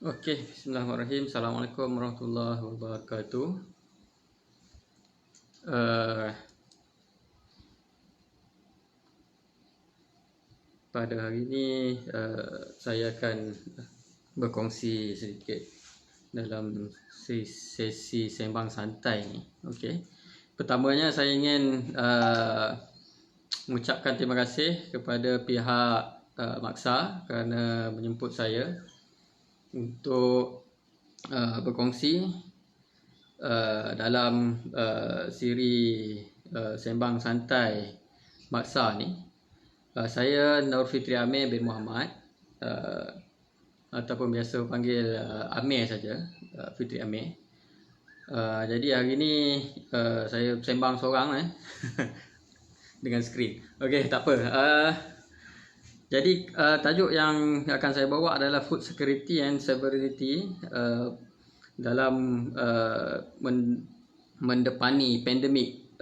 Okey, bismillahirrahmanirrahim. Assalamualaikum warahmatullahi wabarakatuh. Pada hari ini saya akan berkongsi sedikit dalam sesi sembang santai ni. Okey. Pertamanya saya ingin mengucapkan terima kasih kepada pihak Maksa kerana menjemput saya untuk berkongsi dalam siri sembang santai Maksa ni. Saya Nur Fitri Amir bin Muhammad, ataupun biasa panggil Amir saja, Fitri Amir. Jadi hari ni saya sembang seorang dengan skrin. Okey, tak apa. Jadi tajuk yang akan saya bawa adalah food security and sovereignty dalam mendepani pandemik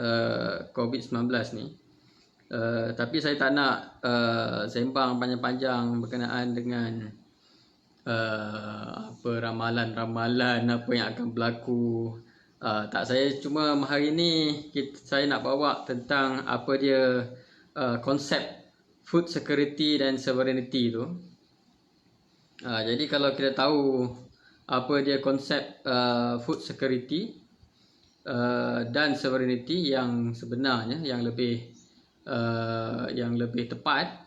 COVID-19 ni. Tapi saya tak nak sembang panjang-panjang berkenaan dengan apa ramalan-ramalan apa yang akan berlaku. Tak, saya cuma hari ni saya nak bawa tentang apa dia konsep food security dan sovereignty tu. Jadi kalau kita tahu apa dia konsep food security dan sovereignty yang sebenarnya yang lebih tepat,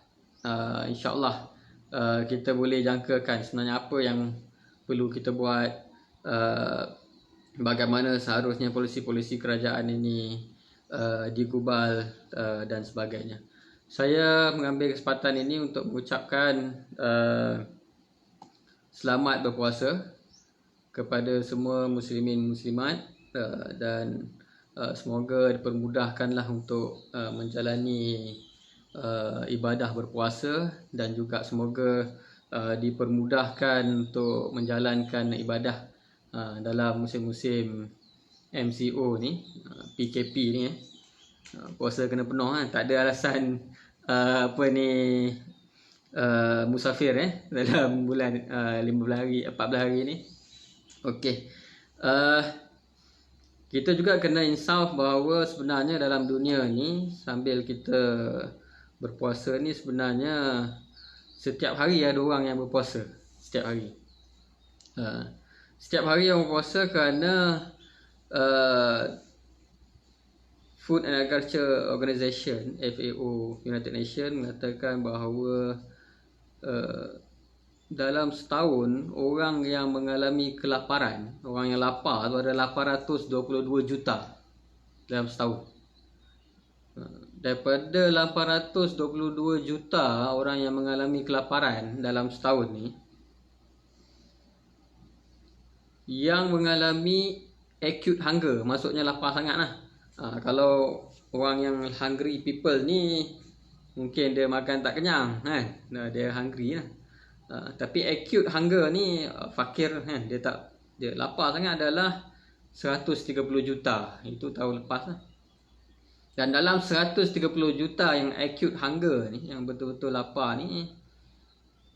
insya-Allah kita boleh jangkakan sebenarnya apa yang perlu kita buat, bagaimana seharusnya polisi-polisi kerajaan ini digubal dan sebagainya. Saya mengambil kesempatan ini untuk mengucapkan selamat berpuasa kepada semua muslimin muslimat, dan semoga dipermudahkanlah untuk menjalani ibadah berpuasa, dan juga semoga dipermudahkan untuk menjalankan ibadah dalam musim-musim MCO ni, PKP ni. Puasa kena penuh, tak ada alasan musafir dalam bulan 15 hari 14 hari ni. Okey. Kita juga kena insaf bahawa sebenarnya dalam dunia ni sambil kita berpuasa ni, sebenarnya setiap hari ada orang yang berpuasa. Setiap hari. Setiap hari yang berpuasa kerana Food and Agriculture Organization, FAO, United Nations mengatakan bahawa dalam setahun orang yang mengalami kelaparan, orang yang lapar tu ada 822 juta dalam setahun. Daripada 822 juta orang yang mengalami kelaparan dalam setahun ni, yang mengalami acute hunger, maksudnya lapar sangat lah. Kalau orang yang hungry people ni mungkin dia makan tak kenyang dia hungry lah. Tapi acute hunger ni fakir dia lapar sangat adalah 130 juta. Itu tahun lepas lah. Dan dalam 130 juta yang acute hunger ni, yang betul-betul lapar ni,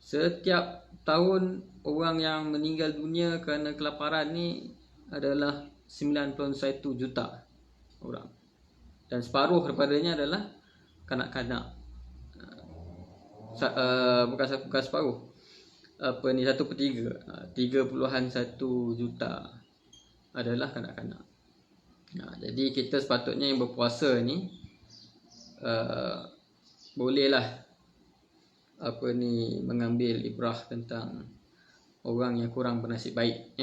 setiap tahun orang yang meninggal dunia kerana kelaparan ni adalah 91 juta orang. Dan separuh daripadanya adalah kanak-kanak. Bukan separuh. 1/3, 3.1 juta adalah kanak-kanak. Jadi kita sepatutnya yang berpuasa ni bolehlah mengambil ibrah tentang orang yang kurang bernasib baik.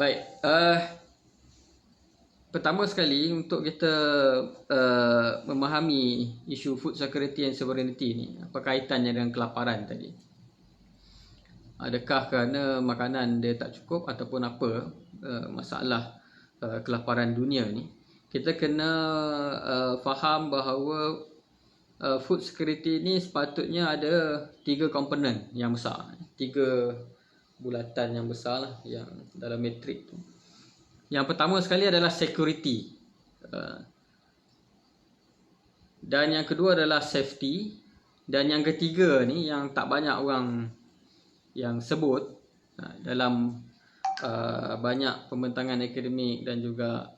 Baik, pertama sekali untuk kita memahami isu food security and sovereignty ni, apa kaitannya dengan kelaparan tadi? Adakah kerana makanan dia tak cukup ataupun apa masalah kelaparan dunia ni? Kita kena faham bahawa food security ni sepatutnya ada 3 komponen yang besar, 3 bulatan yang besar lah yang dalam matrik tu. Yang pertama sekali adalah security, dan yang kedua adalah safety, dan yang ketiga ni yang tak banyak orang yang sebut Dalam banyak pembentangan akademik dan juga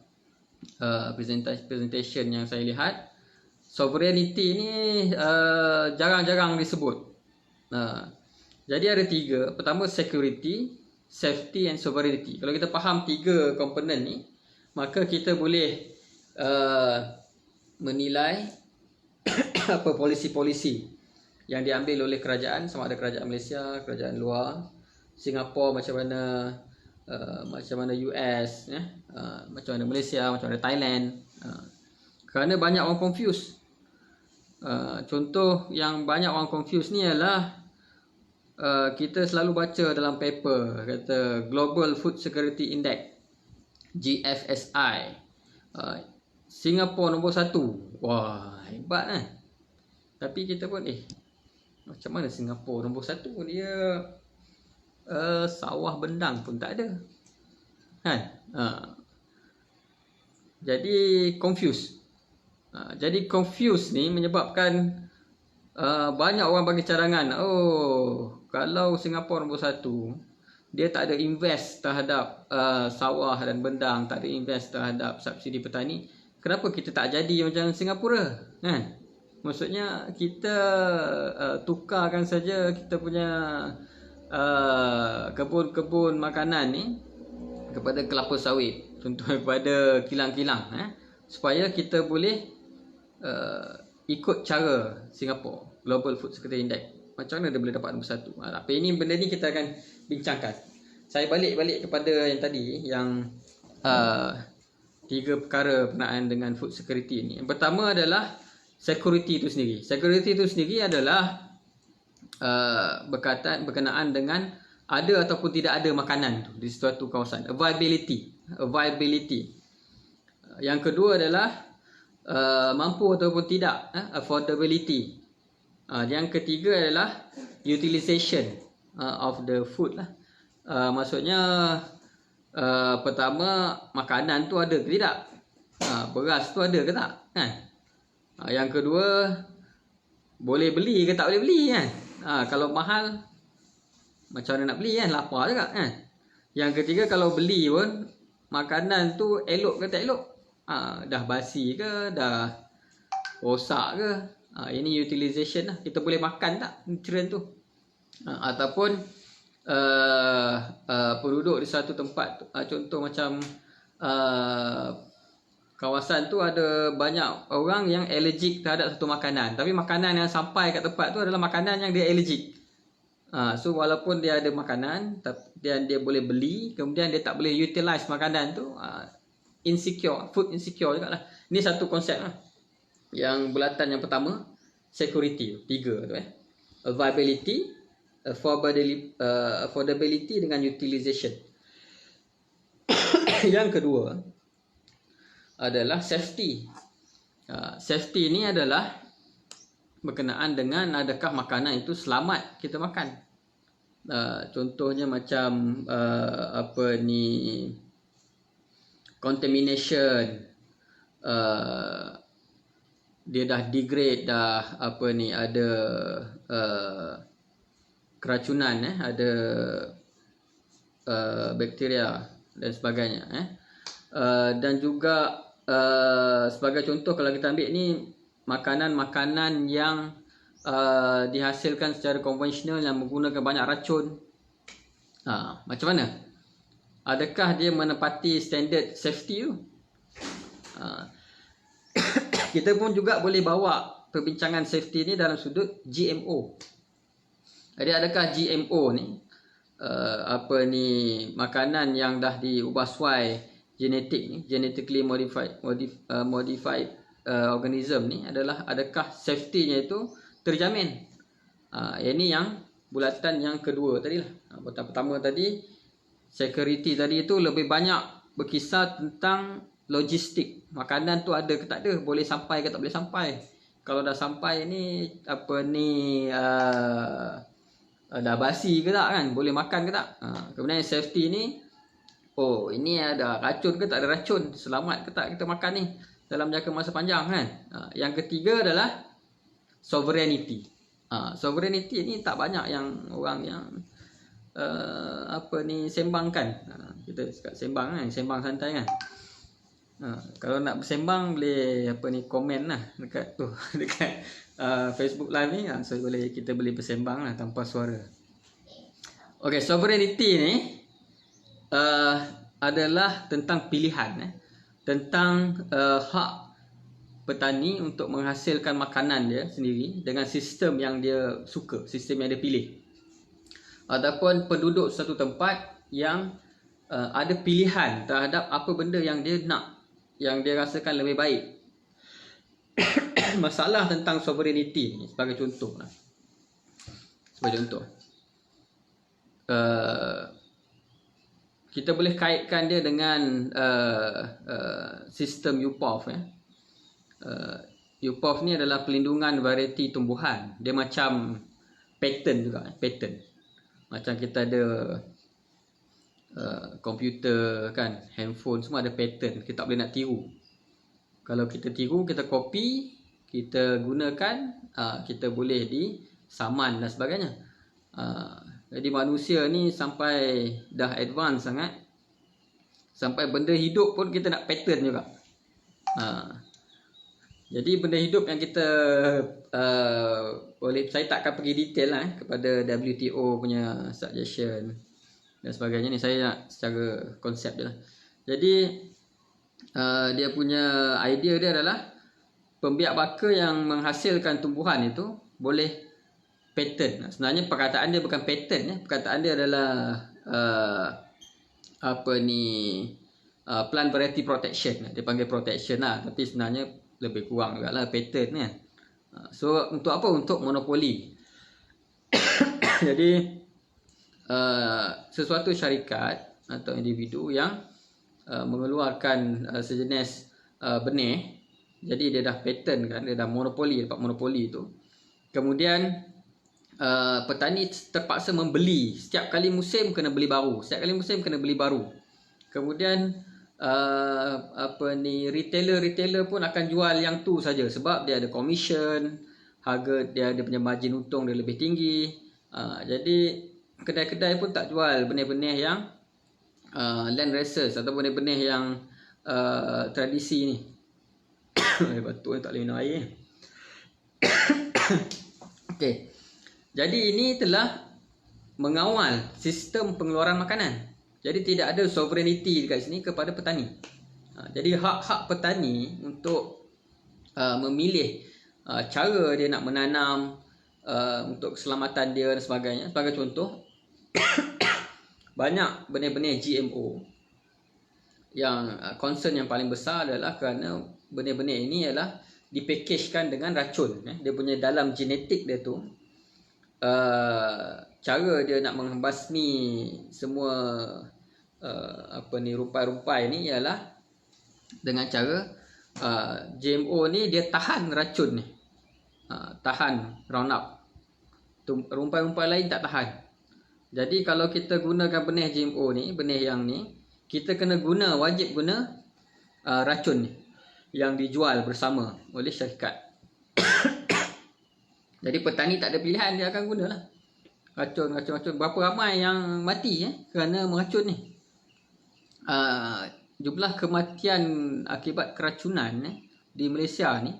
presentation yang saya lihat, sovereignty ni jarang-jarang disebut. Jadi ada 3. Pertama, security, safety and sovereignty. Kalau kita faham 3 komponen ni, maka kita boleh menilai apa polisi-polisi yang diambil oleh kerajaan, sama ada kerajaan Malaysia, kerajaan luar, Singapura macam mana US, macam mana Malaysia, macam mana Thailand. Kerana banyak orang confuse. Contoh yang banyak orang confuse ni adalah kita selalu baca dalam paper kata Global Food Security Index, GFSI, Singapura nombor 1. Wah, hebat kan. Tapi kita pun macam mana Singapura nombor 1? Dia sawah bendang pun tak ada kan. Jadi confuse. Jadi confuse ni menyebabkan banyak orang bagi cadangan, kalau Singapura nombor 1, dia tak ada invest terhadap sawah dan bendang, tak ada invest terhadap subsidi petani, kenapa kita tak jadi macam Singapura kan? Maksudnya kita tukarkan saja kita punya kebun-kebun makanan ni kepada kelapa sawit, contohnya kepada kilang-kilang, supaya kita boleh ikut cara Singapura Global Food Security Index. Macam mana dia boleh dapat nombor 1? Tapi ini benda ni kita akan bincangkan. Saya balik kepada yang tadi, yang 3 perkara berkenaan dengan food security ni. Yang pertama adalah security itu sendiri. Security itu sendiri adalah berkenaan dengan ada ataupun tidak ada makanan tu di suatu kawasan. Availability. Yang kedua adalah mampu ataupun tidak, affordability. Yang ketiga adalah utilization of the food lah. Maksudnya pertama, makanan tu ada ke tidak, beras tu ada ke tak kan? Yang kedua, boleh beli ke tak boleh beli kan? Kalau mahal, macam mana nak beli kan? Lapar juga kan? Yang ketiga, kalau beli pun makanan tu elok ke tak elok, dah basi ke, dah rosak ke. Ini utilization lah. Kita boleh makan tak nutrien tu? Ataupun penduduk di satu tempat, contoh macam kawasan tu ada banyak orang yang allergic terhadap satu makanan, tapi makanan yang sampai kat tempat tu adalah makanan yang dia allergic. So walaupun dia ada makanan dan dia boleh beli, kemudian dia tak boleh utilize makanan tu, insecure, food insecure juga lah. Ini satu konsep lah. Yang bulatan yang pertama, security, 3 tu availability, affordability dengan utilization. Yang kedua adalah safety. Safety ni adalah berkenaan dengan adakah makanan itu selamat kita makan. Contohnya macam contamination, dia dah degrade, dah ada keracunan, ada bakteria dan sebagainya. Dan juga sebagai contoh, kalau kita ambil ni makanan-makanan yang dihasilkan secara konvensional yang menggunakan banyak racun, macam mana? Adakah dia menepati standard safety tu? Kita pun juga boleh bawa perbincangan safety ni dalam sudut GMO. Jadi adakah GMO ni makanan yang dah diubah suai genetik ni, genetically modified organism ni, adakah safety-nya itu terjamin? Ini yang bulatan yang kedua tadi lah. Pertama tadi, security tadi itu lebih banyak berkisar tentang logistik. Makanan tu ada ke tak ada, boleh sampai ke tak boleh sampai. Kalau dah sampai ni dah basi ke tak kan, boleh makan ke tak. Kemudian safety ni, ini ada racun ke tak ada racun, selamat ke tak kita makan ni dalam jangka masa panjang kan. Yang ketiga adalah sovereignty. Sovereignty ni tak banyak yang orang yang sembangkan. Kita cakap sembang kan, sembang santai kan. Kalau nak bersembang boleh komen lah dekat tu dekat Facebook Live ni, so kita boleh bersembang lah tanpa suara. Okey, sovereignty ni adalah tentang pilihan, tentang hak petani untuk menghasilkan makanan dia sendiri dengan sistem yang dia suka, sistem yang dia pilih. Ataupun penduduk satu tempat yang ada pilihan terhadap apa benda yang dia nak, yang dia rasakan lebih baik. Masalah tentang sovereignty ni sebagai contoh lah. Sebagai contoh, kita boleh kaitkan dia dengan sistem UPOV. UPOV ni adalah pelindungan varieti tumbuhan. Dia macam patent juga, patent. Macam kita ada komputer kan, handphone, semua ada patent. Kita tak boleh nak tiru. Kalau kita tiru, kita copy, kita gunakan, kita boleh disaman dan sebagainya. Jadi manusia ni sampai dah advance sangat, sampai benda hidup pun kita nak patent juga. Jadi benda hidup yang kita boleh, saya tak akan pergi detail lah kepada WTO punya suggestion dan sebagainya ni, saya nak secara konsep je lah. Jadi dia punya idea dia adalah pembiak baka yang menghasilkan tumbuhan itu boleh patent. Sebenarnya perkataan dia bukan patent, perkataan dia adalah plant variety protection. Dia panggil protection lah, tapi sebenarnya lebih kurang juga lah patent kan. So untuk apa? Untuk monopoli. Jadi sesuatu syarikat atau individu yang mengeluarkan sejenis benih, jadi dia dah patent kan, dia dah monopoli, dapat monopoli tu. Kemudian petani terpaksa membeli, setiap kali musim kena beli baru, setiap kali musim kena beli baru. Kemudian retailer pun akan jual yang tu saja sebab dia ada commission, harga dia punya margin untung dia lebih tinggi. Jadi kedai-kedai pun tak jual benih-benih yang land races atau benih-benih yang tradisi ni. Batuk ni tak boleh minum air. Okey. Jadi ini telah mengawal sistem pengeluaran makanan. Jadi tidak ada sovereignty dekat sini kepada petani. Jadi hak-hak petani untuk memilih cara dia nak menanam, untuk keselamatan dia dan sebagainya. Sebagai contoh, banyak benih-benih GMO yang concern yang paling besar adalah kerana benih-benih ini adalah dipakejkan dengan racun. Dia punya dalam genetik dia tu, cara dia nak membasmi semua rumpai-rumpai ni ialah dengan cara GMO ni dia tahan racun ni, tahan Roundup. Rumpai-rumpai lain tak tahan. Jadi kalau kita gunakan benih GMO ni, benih yang ni, kita kena wajib guna racun ni yang dijual bersama oleh syarikat. Jadi petani tak ada pilihan, dia akan gunalah racun. Berapa ramai yang mati kerana meracun ni. Jumlah kematian akibat keracunan di Malaysia ni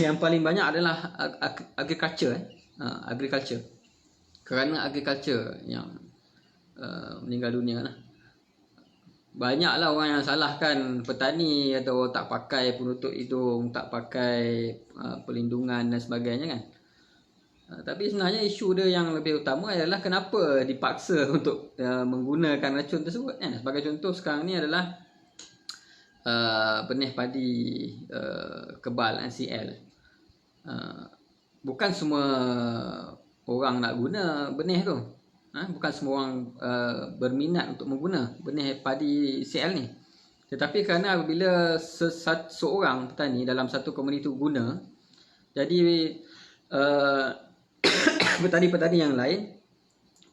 yang paling banyak adalah agriculture. Kerana agriculture yang meninggal dunia lah. Banyaklah orang yang salahkan petani atau tak pakai penutup hidung, tak pakai pelindungan dan sebagainya kan. Tapi sebenarnya isu dia yang lebih utama adalah kenapa dipaksa untuk menggunakan racun tersebut kan. Sebagai contoh sekarang ni adalah benih padi kebal CL. Bukan semua orang nak guna benih tu. Bukan semua orang berminat untuk mengguna benih padi CL ni. Tetapi kerana apabila seorang petani dalam satu komuniti guna, jadi petani-petani yang lain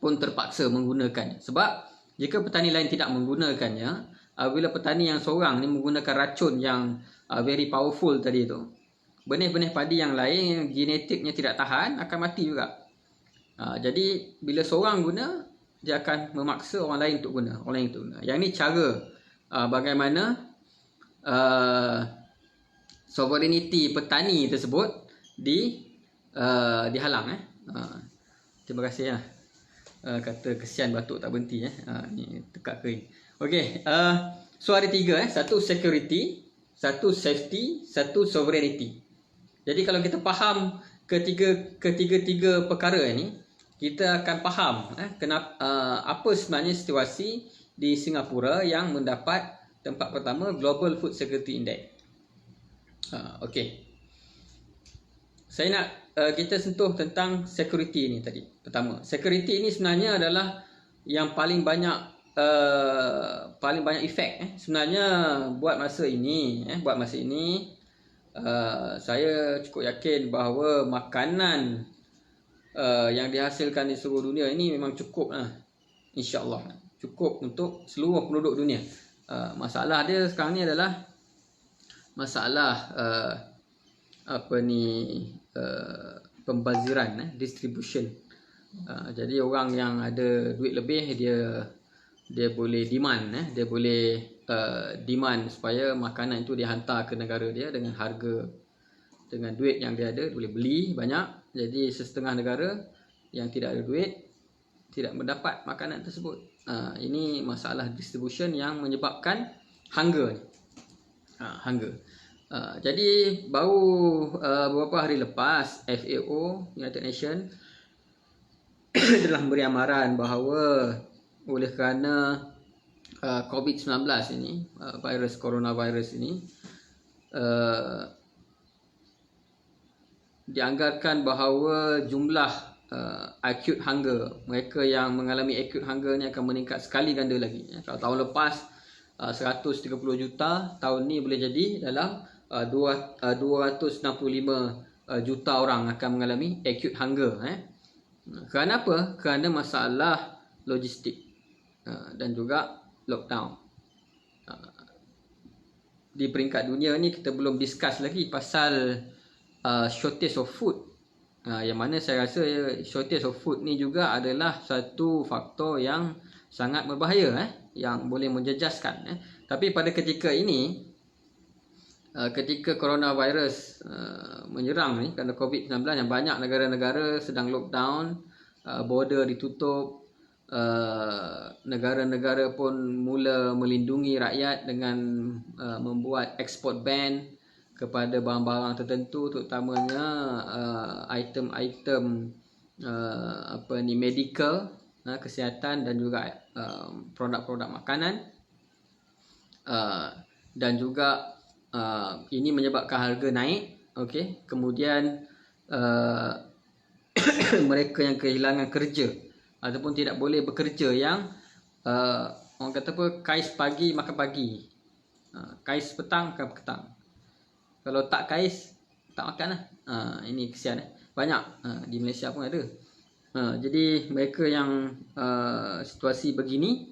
pun terpaksa menggunakannya. Sebab jika petani lain tidak menggunakannya, apabila petani yang seorang ni menggunakan racun yang very powerful tadi tu, benih-benih padi yang lain yang genetiknya tidak tahan akan mati juga. Jadi bila seorang guna, dia akan memaksa orang lain untuk guna, Yang ni cara bagaimana sovereignty petani tersebut dihalang. Terima kasih lah. Kata kesian batuk tak berhenti. Ni tekak kering. Okey, so ada 3 satu security, satu safety, satu sovereignty. Jadi kalau kita faham ketiga perkara ni, kita akan faham kenapa apa sebenarnya situasi di Singapura yang mendapat tempat pertama Global Food Security Index. Okey. Saya nak kita sentuh tentang security ni tadi. Pertama, security ni sebenarnya adalah yang paling banyak efek sebenarnya buat masa ini. Saya cukup yakin bahawa makanan yang dihasilkan di seluruh dunia ini memang cukup lah, insya-Allah cukup untuk seluruh penduduk dunia. Masalah dia sekarang ni adalah masalah pembaziran, distribution. Jadi orang yang ada duit lebih, dia boleh demand, demand supaya makanan itu dihantar ke negara dia dengan harga, dengan duit yang dia ada, boleh beli banyak. Jadi setengah negara yang tidak ada duit tidak mendapat makanan tersebut. Ini masalah distribution yang menyebabkan hunger. Jadi baru beberapa hari lepas FAO, United Nations telah memberi amaran bahawa oleh kerana COVID-19 ini, coronavirus ini, dianggarkan bahawa jumlah acute hunger, mereka yang mengalami acute hunger ni akan meningkat sekali ganda lagi. Kalau tahun lepas 130 juta, tahun ni boleh jadi dalam 265 juta orang akan mengalami acute hunger. Kerana apa? Kerana masalah logistik dan juga lockdown. Di peringkat dunia ni kita belum discuss lagi pasal shortage of food. Yang mana saya rasa shortage of food ni juga adalah satu faktor yang sangat berbahaya, yang boleh menjejaskan. Tapi pada ketika ini, ketika coronavirus menyerang ni, kerana COVID-19 yang banyak negara-negara sedang lockdown, border ditutup, negara-negara pun mula melindungi rakyat dengan membuat export ban kepada barang-barang tertentu, terutamanya item-item medical, kesihatan dan juga produk-produk makanan, dan juga ini menyebabkan harga naik. Okey, kemudian mereka yang kehilangan kerja ataupun tidak boleh bekerja, yang orang kata apa, kais pagi makan pagi, kais petang makan petang, kalau tak kais tak makan lah. Ini kesian banyak di Malaysia pun ada. Jadi mereka yang situasi begini,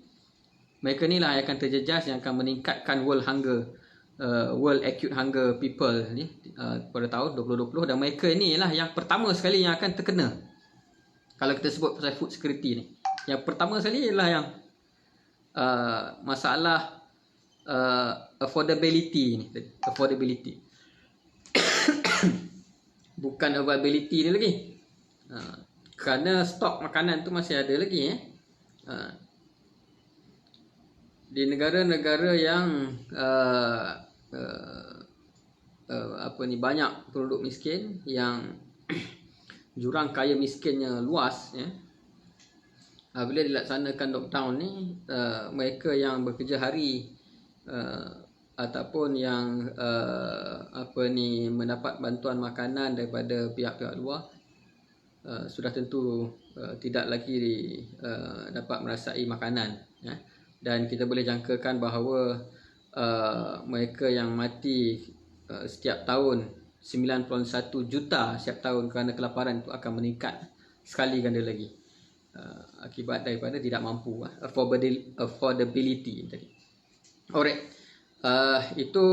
mereka ni lah yang akan terjejas, yang akan meningkatkan world acute hunger people ni pada tahun 2020. Dan mereka ni lah yang pertama sekali yang akan terkena. Kalau kita sebut pasal food security ni, yang pertama sekali ialah yang masalah affordability ni. Affordability bukan availability dia lagi, kerana stok makanan tu masih ada lagi. Di negara-negara yang banyak penduduk miskin, yang jurang kaya miskinnya luas, bila dilaksanakan lockdown ni, mereka yang bekerja hari ataupun yang mendapat bantuan makanan daripada pihak-pihak luar, sudah tentu tidak lagi dapat merasai makanan. Dan kita boleh jangkakan bahawa mereka yang mati setiap tahun 91 juta setiap tahun kerana kelaparan itu akan meningkat sekali ganda lagi, akibat daripada tidak mampu, affordability tadi. Alright, itu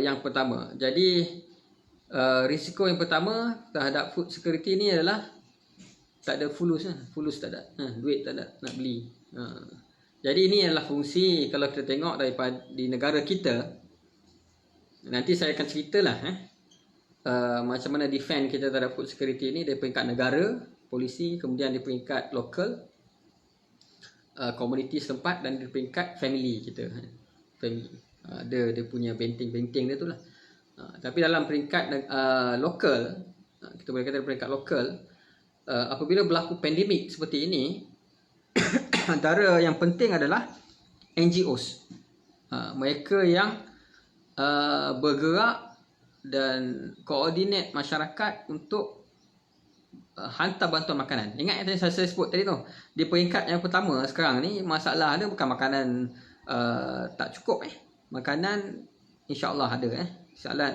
yang pertama. Jadi risiko yang pertama terhadap food security ni adalah tak ada fulus tak ada, duit tak ada nak beli. Jadi ini adalah fungsi kalau kita tengok daripada di negara kita. Nanti saya akan ceritalah macam mana defend kita terhadap food security ini dari peringkat negara, polisi, kemudian di peringkat lokal, komuniti setempat, dan di peringkat family kita. Family dia punya benteng-benteng dia tu lah. Tapi dalam peringkat lokal, kita boleh kata peringkat lokal, apabila berlaku pandemik seperti ini, antara yang penting adalah NGOs. Mereka yang bergerak dan koordinat masyarakat untuk hantar bantuan makanan. Ingat yang saya sebut tadi tu, di peringkat yang pertama sekarang ni, masalah dia bukan makanan tak cukup. Makanan insya-Allah ada soalan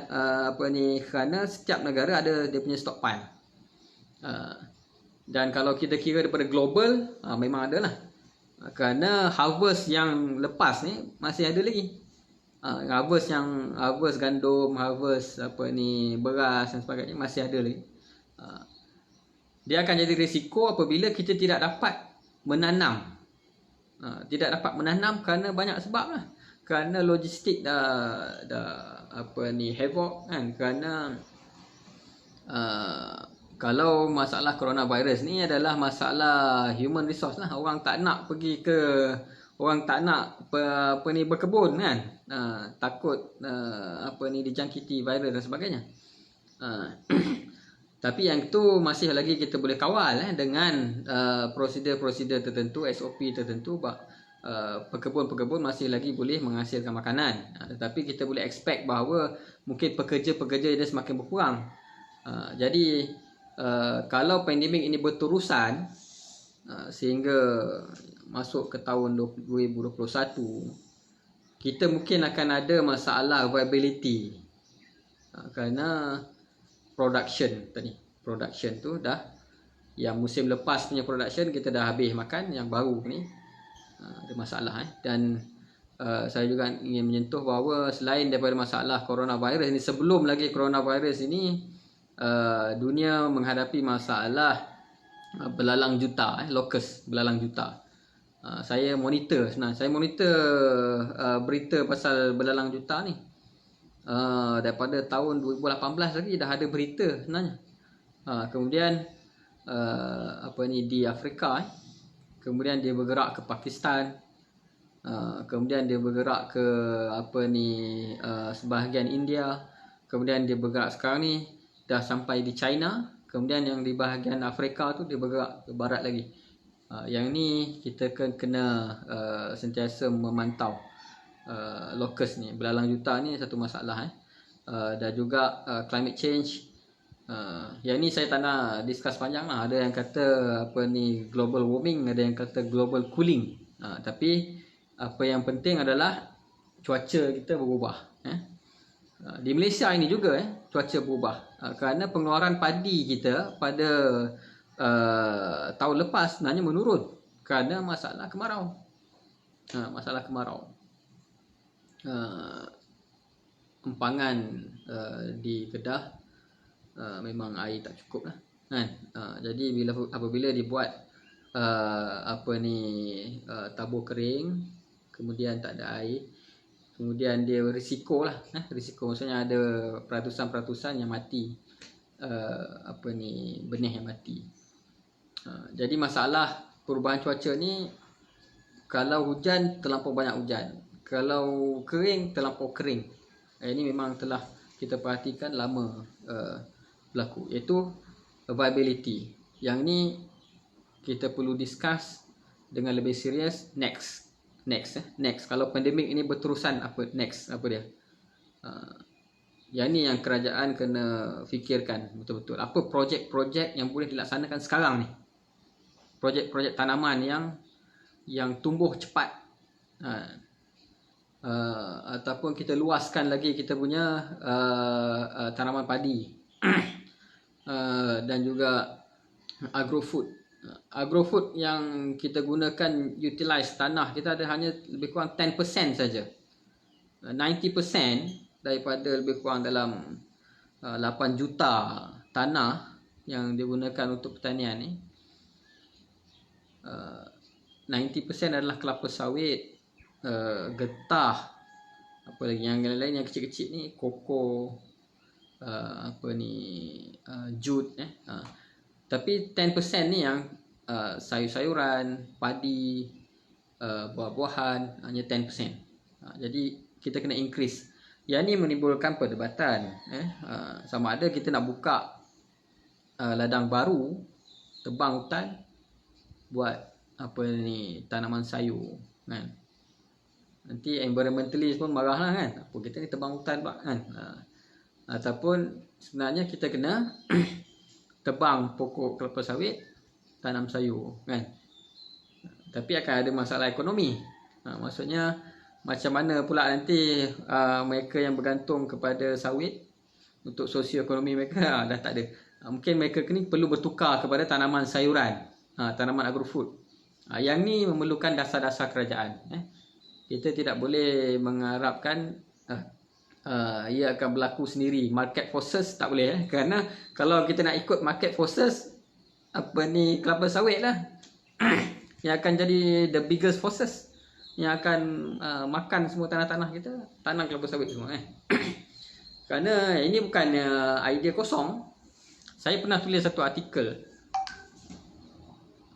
kerana setiap negara ada dia punya stockpile. Dan kalau kita kira daripada global, memang ada lah. Kerana harvest yang lepas ni masih ada lagi. Harvest gandum, harvest beras dan sebagainya masih ada lagi. Dia akan jadi risiko apabila kita tidak dapat menanam. Tidak dapat menanam kerana banyak sebab lah. Kerana logistik dah havoc kan. Kerana kalau masalah coronavirus ni adalah masalah human resource lah. Orang tak nak pergi ke, orang tak nak berkebun kan. Takut dijangkiti virus dan sebagainya. Tapi yang tu masih lagi kita boleh kawal dengan prosedur-prosedur tertentu, SOP tertentu. Pekebun-pekebun masih lagi boleh menghasilkan makanan. Tetapi kita boleh expect bahawa mungkin pekerja-pekerja dia semakin berkurang. Jadi kalau pandemik ini berterusan sehingga masuk ke tahun 2021, kita mungkin akan ada masalah viability. Kerana production tu dah, yang musim lepas punya production kita dah habis makan, yang baru ni ada masalah. Dan saya juga ingin menyentuh bahawa selain daripada masalah coronavirus ni, sebelum lagi coronavirus ini, dunia menghadapi masalah belalang juta, locust belalang juta. Saya monitor berita pasal belalang juta ni. Daripada tahun 2018 lagi dah ada berita sebenarnya. Kemudian di Afrika, kemudian dia bergerak ke Pakistan, kemudian dia bergerak ke sebahagian India, kemudian dia bergerak sekarang ni dah sampai di China, kemudian yang di bahagian Afrika tu dia bergerak ke barat lagi. Yang ni kita kena sentiasa memantau locust ni, belalang juta ni satu masalah. Dan juga climate change. Yang ni saya tak nak discuss panjang lah. Ada yang kata global warming, ada yang kata global cooling. Tapi apa yang penting adalah cuaca kita berubah. Di Malaysia ini juga cuaca berubah. Kerana pengeluaran padi kita pada tahun lepas sebenarnya menurun kerana masalah kemarau. Empangan di Kedah memang air tak cukup lah kan. Jadi apabila dibuat tabur kering, kemudian tak ada air, kemudian dia risiko lah. Risiko maksudnya ada peratusan-peratusan yang mati, benih yang mati. Jadi masalah perubahan cuaca ni, kalau hujan terlampau banyak hujan, kalau kering terlampau kering. Ini memang telah kita perhatikan lama berlaku, iaitu viability. Yang ni kita perlu discuss dengan lebih serius next. Kalau pandemik ini berterusan, apa dia? Yang ni yang kerajaan kena fikirkan betul-betul. Apa projek-projek yang boleh dilaksanakan sekarang ni? Projek-projek tanaman yang tumbuh cepat. Ataupun kita luaskan lagi kita punya tanaman padi. Dan juga agrofood. Agrofood yang kita gunakan, utilize tanah kita ada hanya lebih kurang 10% saja. 90% daripada lebih kurang dalam 8 juta tanah yang digunakan untuk pertanian ni, 90% adalah kelapa sawit, getah, apa lagi yang lain-lain yang kecil-kecil ni, koko, jute, tapi 10% ni yang sayur-sayuran, padi, buah-buahan, hanya 10%. Jadi kita kena increase. Yang ni menimbulkan perdebatan, sama ada kita nak buka ladang baru, tebang hutan, buat tanaman sayur, kan. Nanti environmentalist pun marah lah, kan. Apa kita ni tebang hutan pula, kan. Ataupun sebenarnya kita kena tebang pokok kelapa sawit, tanam sayur, kan. Tapi akan ada masalah ekonomi. Maksudnya macam mana pula nanti mereka yang bergantung kepada sawit untuk sosioekonomi mereka dah tak ada. Mungkin mereka ni perlu bertukar kepada tanaman sayuran, tanaman agrofood. Yang ni memerlukan dasar-dasar kerajaan. Kita tidak boleh mengharapkan ia akan berlaku sendiri. Market forces tak boleh, kerana kalau kita nak ikut market forces, kelapa sawit lah yang akan jadi the biggest forces yang akan makan semua tanah-tanah kita, tanam kelapa sawit semua, kerana ini bukan idea kosong. Saya pernah tulis satu artikel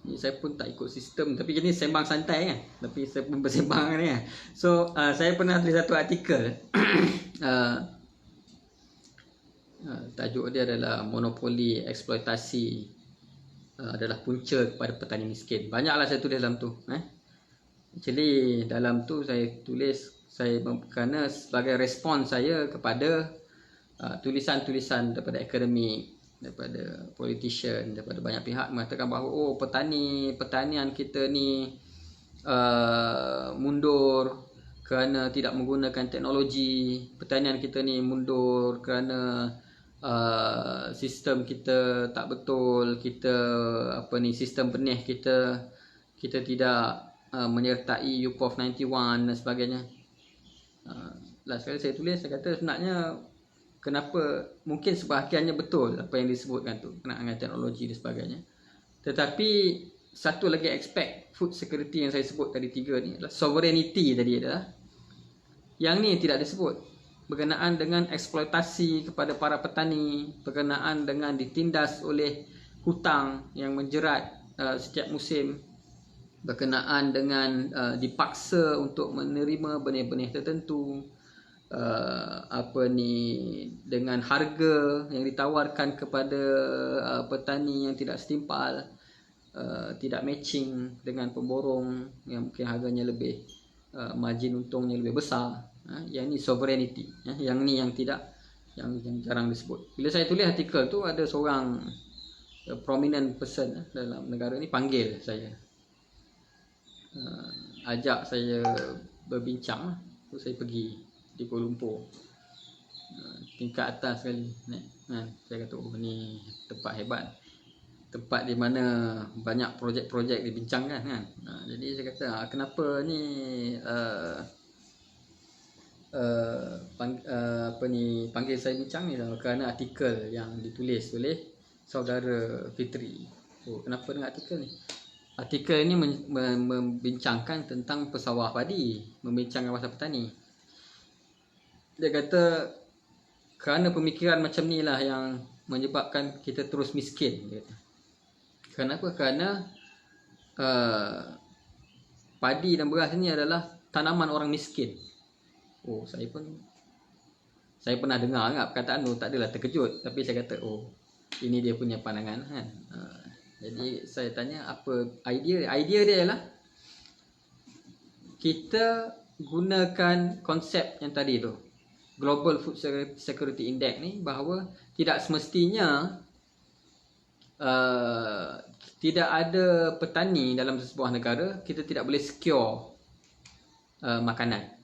ni, saya pun tak ikut sistem, tapi ini sembang santai, kan. Tapi saya pun bersembang ni, kan. So saya pernah tulis satu artikel tajuk dia adalah monopoli eksploitasi adalah punca kepada petani miskin. Banyaklah saya tulis dalam tu. Actually dalam tu saya tulis, kerana sebagai respon saya kepada tulisan-tulisan daripada akademik, daripada politician, daripada banyak pihak mengatakan bahawa pertanian kita ni mundur kerana tidak menggunakan teknologi, pertanian kita ni mundur kerana sistem kita tak betul, sistem benih kita tidak menyertai UPOV 91 dan sebagainya. Last kali saya tulis, saya kata sebenarnya kenapa, mungkin sebahagiannya betul apa yang disebutkan tu berkenaan dengan teknologi dan sebagainya, tetapi satu lagi aspek food security yang saya sebut tadi, 3 ni adalah sovereignty tadi adalah yang ni tidak disebut, berkenaan dengan eksploitasi kepada para petani, berkenaan dengan ditindas oleh hutang yang menjerat setiap musim, berkenaan dengan dipaksa untuk menerima benih-benih tertentu, dengan harga yang ditawarkan kepada petani yang tidak setimpal, tidak matching dengan pemborong yang mungkin harganya lebih, margin untungnya lebih besar. Yang ni sovereignty, yang ni yang jarang disebut. Bila saya tulis artikel tu, ada seorang prominent person dalam negara ni panggil saya, ajak saya berbincang. Tu saya pergi di Kuala Lumpur, tingkat atas sekali, saya kata ni tempat hebat, tempat di mana banyak projek-projek dibincangkan, kan. Jadi saya kata kenapa ni panggil saya bincang ni, kerana artikel yang ditulis oleh saudara Fitri. Kenapa dengan artikel ni? Artikel ini membincangkan tentang pesawah padi, membincangkan pasal petani. Dia kata kerana pemikiran macam ni lah yang menyebabkan kita terus miskin, dia kata. Kenapa? Kerana padi dan beras ni adalah tanaman orang miskin. Saya pernah dengar perkataan tu, tak adalah terkejut, tapi saya kata ini dia punya pandangan, kan. Jadi saya tanya apa idea dia ialah kita gunakan konsep yang tadi tu, Global Food Security Index ni, bahawa tidak semestinya tidak ada petani dalam sebuah negara, kita tidak boleh secure makanan.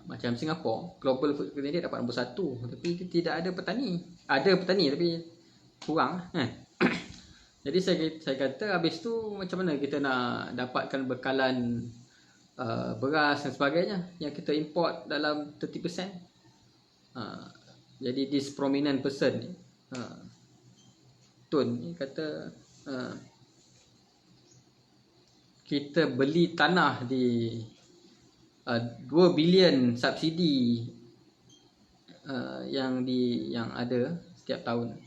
Macam Singapura, Global Food Security Index dapat nombor 1, tapi tidak ada petani. Ada petani tapi kurang, kan. Jadi saya kata habis tu macam mana kita nak dapatkan bekalan beras dan sebagainya yang kita import dalam 30%. Jadi this prominent person ni, Tun ni kata kita beli tanah di 2 bilion subsidi yang ada setiap tahun.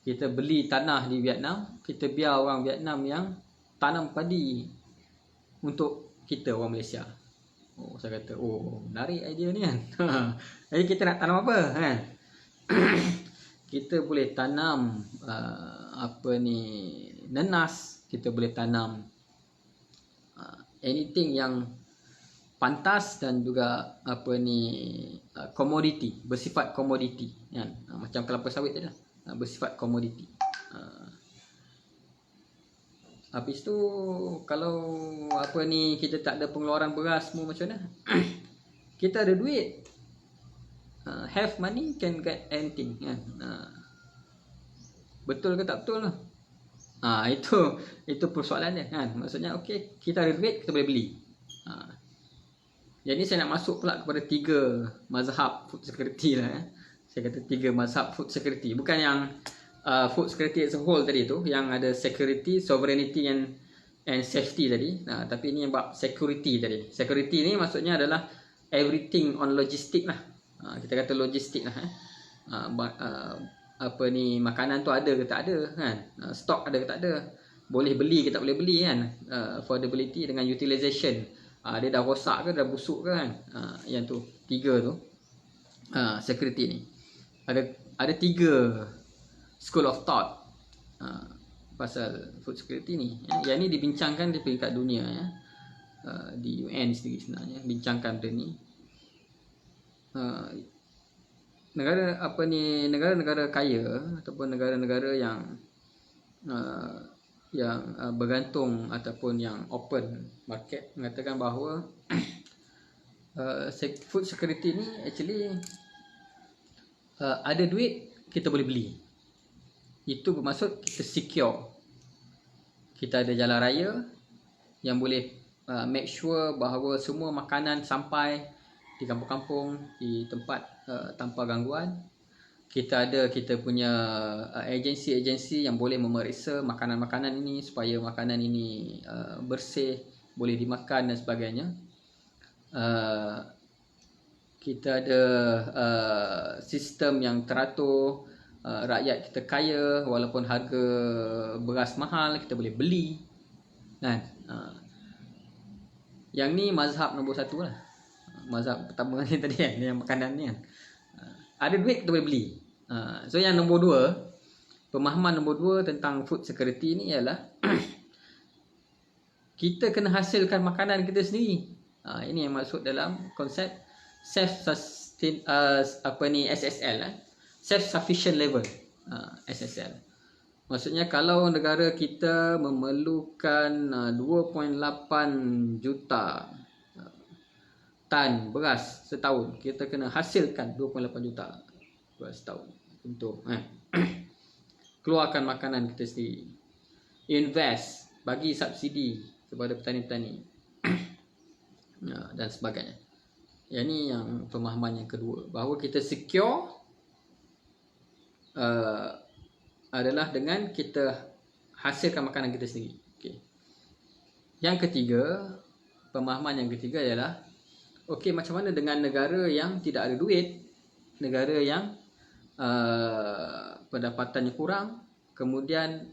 Kita beli tanah di Vietnam, kita biar orang Vietnam yang tanam padi untuk kita orang Malaysia. Oh, saya kata, oh, menarik idea ni kan. Jadi kita nak tanam apa kan? Kita boleh tanam nenas, kita boleh tanam anything yang pantas dan juga komoditi, bersifat komoditi kan. Macam kelapa sawit tadi lah, bersifat komoditi. Habis tu kalau kita tak ada pengeluaran beras semua macam mana? Kita ada duit. Have money can get anything kan. Betul ke tak betul lah? Itu persoalannya kan. Maksudnya okey, kita ada duit, kita boleh beli. Jadi saya nak masuk pula kepada 3 mazhab food security lah. Saya kata 3 mazhab food security. Bukan yang food security as a whole tadi tu, yang ada security, sovereignty and safety tadi. Tapi ini yang bab security tadi. Security ni maksudnya adalah everything on logistik lah. Kita kata logistik lah. Makanan tu ada ke tak ada kan, stok ada ke tak ada, boleh beli ke tak boleh beli kan, affordability dengan utilization, dia dah rosak ke dah busuk ke kan. Yang tu 3 tu security ni. Ada 3 school of thought pasal food security ni. Yang ni dibincangkan di peringkat dunia ya. Di UN sendiri sebenarnya bincangkan benda ni. Negara-negara kaya ataupun negara-negara yang bergantung ataupun yang open market mengatakan bahawa food security ni actually ada duit kita boleh beli. Itu bermaksud kita secure. Kita ada jalan raya yang boleh make sure bahawa semua makanan sampai di kampung-kampung, di tempat tanpa gangguan. Kita punya agensi-agensi yang boleh memeriksa makanan-makanan ini supaya makanan ini bersih, boleh dimakan dan sebagainya. Kita ada sistem yang teratur. Rakyat kita kaya, walaupun harga beras mahal, kita boleh beli kan. Yang ni mazhab nombor 1 lah. Mazhab pertama ni tadi kan, yang makanan ni kan. Ada duit kita boleh beli. So yang nombor 2, pemahaman nombor 2 tentang food security ni ialah kita kena hasilkan makanan kita sendiri. Ini yang maksud dalam konsep self-sustain SSL lah. Self-sufficient level, SSL. Maksudnya kalau negara kita memerlukan 2.8 juta tan beras setahun, kita kena hasilkan 2.8 juta beras setahun untuk keluarkan makanan kita sendiri. Invest, bagi subsidi kepada petani-petani dan sebagainya. Yang ni yang pemahaman yang kedua, bahawa kita secure adalah dengan kita hasilkan makanan kita sendiri. Okay. Yang ketiga, pemahaman yang ketiga ialah okey, macam mana dengan negara yang tidak ada duit, negara yang pendapatannya kurang, kemudian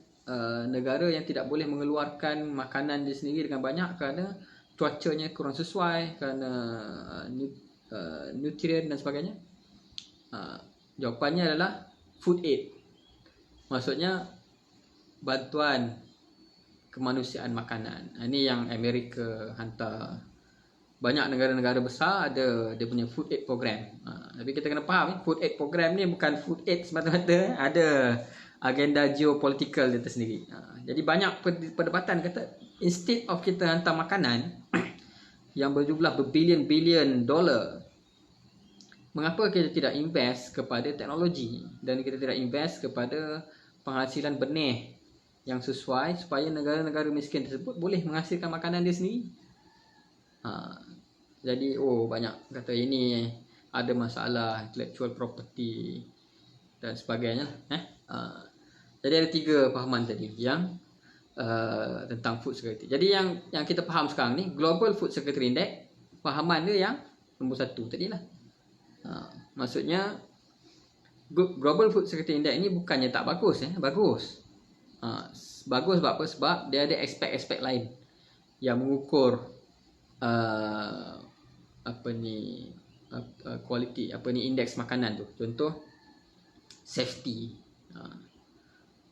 negara yang tidak boleh mengeluarkan makanan dia sendiri dengan banyak kerana cuacanya kurang sesuai, kerana nutrien dan sebagainya. Jawapannya adalah food aid. Maksudnya bantuan kemanusiaan makanan. Ini yang Amerika hantar. Banyak negara-negara besar ada dia punya food aid program. Tapi kita kena faham, food aid program ni bukan food aid semata-mata, ada agenda geopolitical dia tersendiri. Jadi banyak perdebatan kata instead of kita hantar makanan yang berjumlah berbilion-bilion dolar, mengapa kita tidak invest kepada teknologi dan kita tidak invest kepada penghasilan benih yang sesuai supaya negara-negara miskin tersebut boleh menghasilkan makanan dia sendiri. Jadi banyak kata ini ada masalah intellectual property dan sebagainya. Jadi ada 3 fahaman tadi. Yang tentang food security. Jadi yang kita faham sekarang ni, Global Food Security Index, fahaman dia yang nombor 1 tadilah. Maksudnya Global Food Security Index ni bukannya tak bagus, bagus. Bagus sebab apa? Sebab dia ada aspek-aspek lain yang mengukur kualiti, indeks makanan tu. Contoh safety.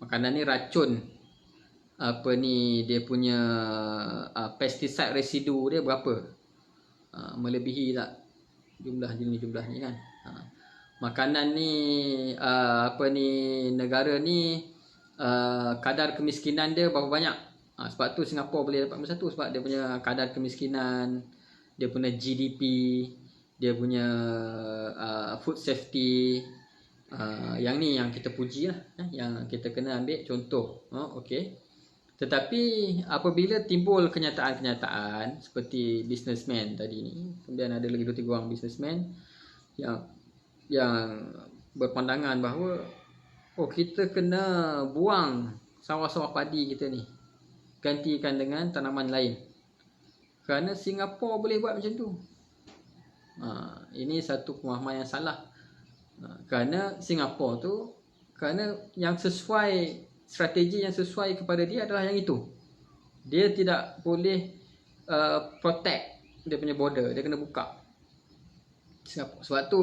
Makanan ni racun, dia punya pesticide residu dia berapa, melebihi tak jumlah ni kan. Makanan ni negara ni kadar kemiskinan dia berapa banyak. Sebab tu Singapura boleh dapat nombor 1, sebab dia punya kadar kemiskinan, dia punya GDP, dia punya food safety. Yang ni yang kita puji lah, yang kita kena ambil contoh. Okey. Tetapi apabila timbul kenyataan-kenyataan seperti businessman tadi ni, kemudian ada lagi 2-3 orang businessman yang berpandangan bahawa kita kena buang sawah-sawah padi kita ni, gantikan dengan tanaman lain, kerana Singapura boleh buat macam tu. Ini satu pemahaman yang salah. Kerana Singapura tu, kerana yang sesuai, strategi yang sesuai kepada dia adalah yang itu. Dia tidak boleh protect dia punya border, dia kena buka Singapura. Sebab tu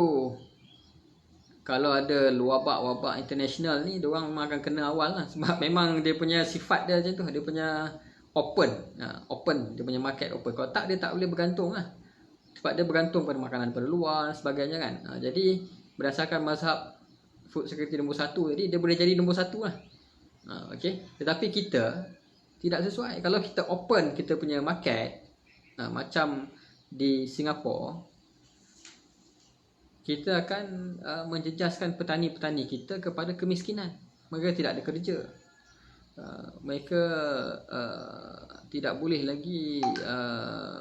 kalau ada wabak-wabak international ni, diorang memang akan kena awal lah. Sebab memang dia punya sifat dia macam tu, dia punya open, dia punya market open. Kalau tak, dia tak boleh bergantung lah. Sebab dia bergantung pada makanan pada luar dan sebagainya kan. Jadi berdasarkan mazhab food security nombor 1 tadi, dia boleh jadi nombor 1 lah. Okay. Tetapi kita tidak sesuai. Kalau kita open kita punya market, macam di Singapura, kita akan menjejaskan petani-petani kita kepada kemiskinan. Mereka tidak ada kerja. Mereka tidak boleh lagi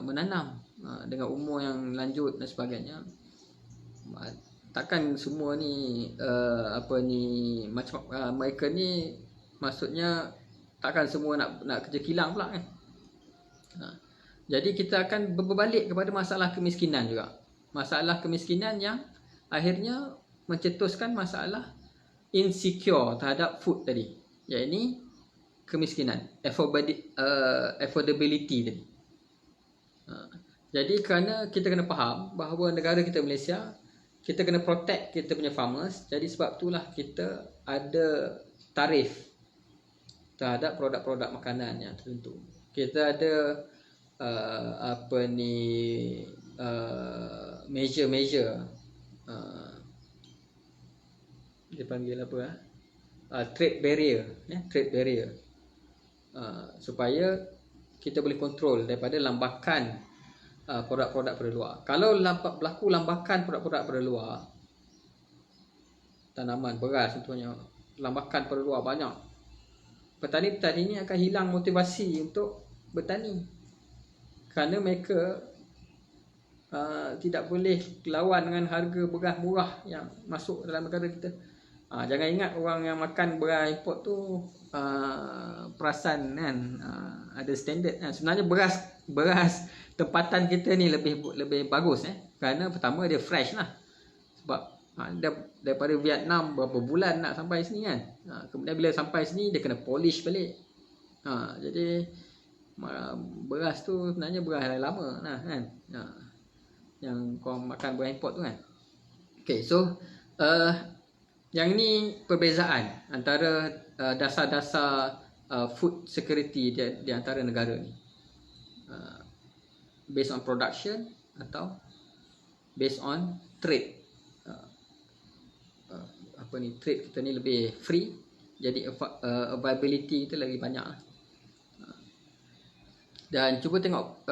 menanam dengan umur yang lanjut dan sebagainya. Takkan semua ni macam mereka ni, maksudnya takkan semua nak kerja kilang pula kan. Jadi kita akan berbalik kepada masalah kemiskinan juga. Masalah kemiskinan yang akhirnya mencetuskan masalah insecure terhadap food tadi, iaitu kemiskinan, affordability tadi. Jadi kerana kita kena faham bahawa negara kita Malaysia, kita kena protect kita punya farmers. Jadi sebab itulah kita ada tarif terhadap produk-produk makanan yang tertentu. Kita ada measure dia panggil apa, trade barrier, trade barrier, supaya kita boleh kontrol daripada lambakan produk-produk pada luar. Kalau berlaku lambakan produk-produk pada luar, tanaman beras contohnya, lambakan pada luar banyak, petani-petani ini akan hilang motivasi untuk bertani, kerana mereka tidak boleh lawan dengan harga beras murah yang masuk dalam negara kita. Jangan ingat orang yang makan beras import tu perasan kan, ada standard kan. Sebenarnya beras tempatan kita ni lebih bagus kerana pertama dia fresh lah. Sebab daripada Vietnam berapa bulan nak sampai sini kan. Kemudian bila sampai sini dia kena polish balik. Jadi beras tu sebenarnya beras yang lama lah kan. Yang kau makan beras import tu kan. Okay, so yang ni perbezaan antara dasar-dasar food security di antara negara ni. Based on production atau based on trade. Trade kita ni lebih free, jadi availability kita lagi banyak. Dan cuba tengok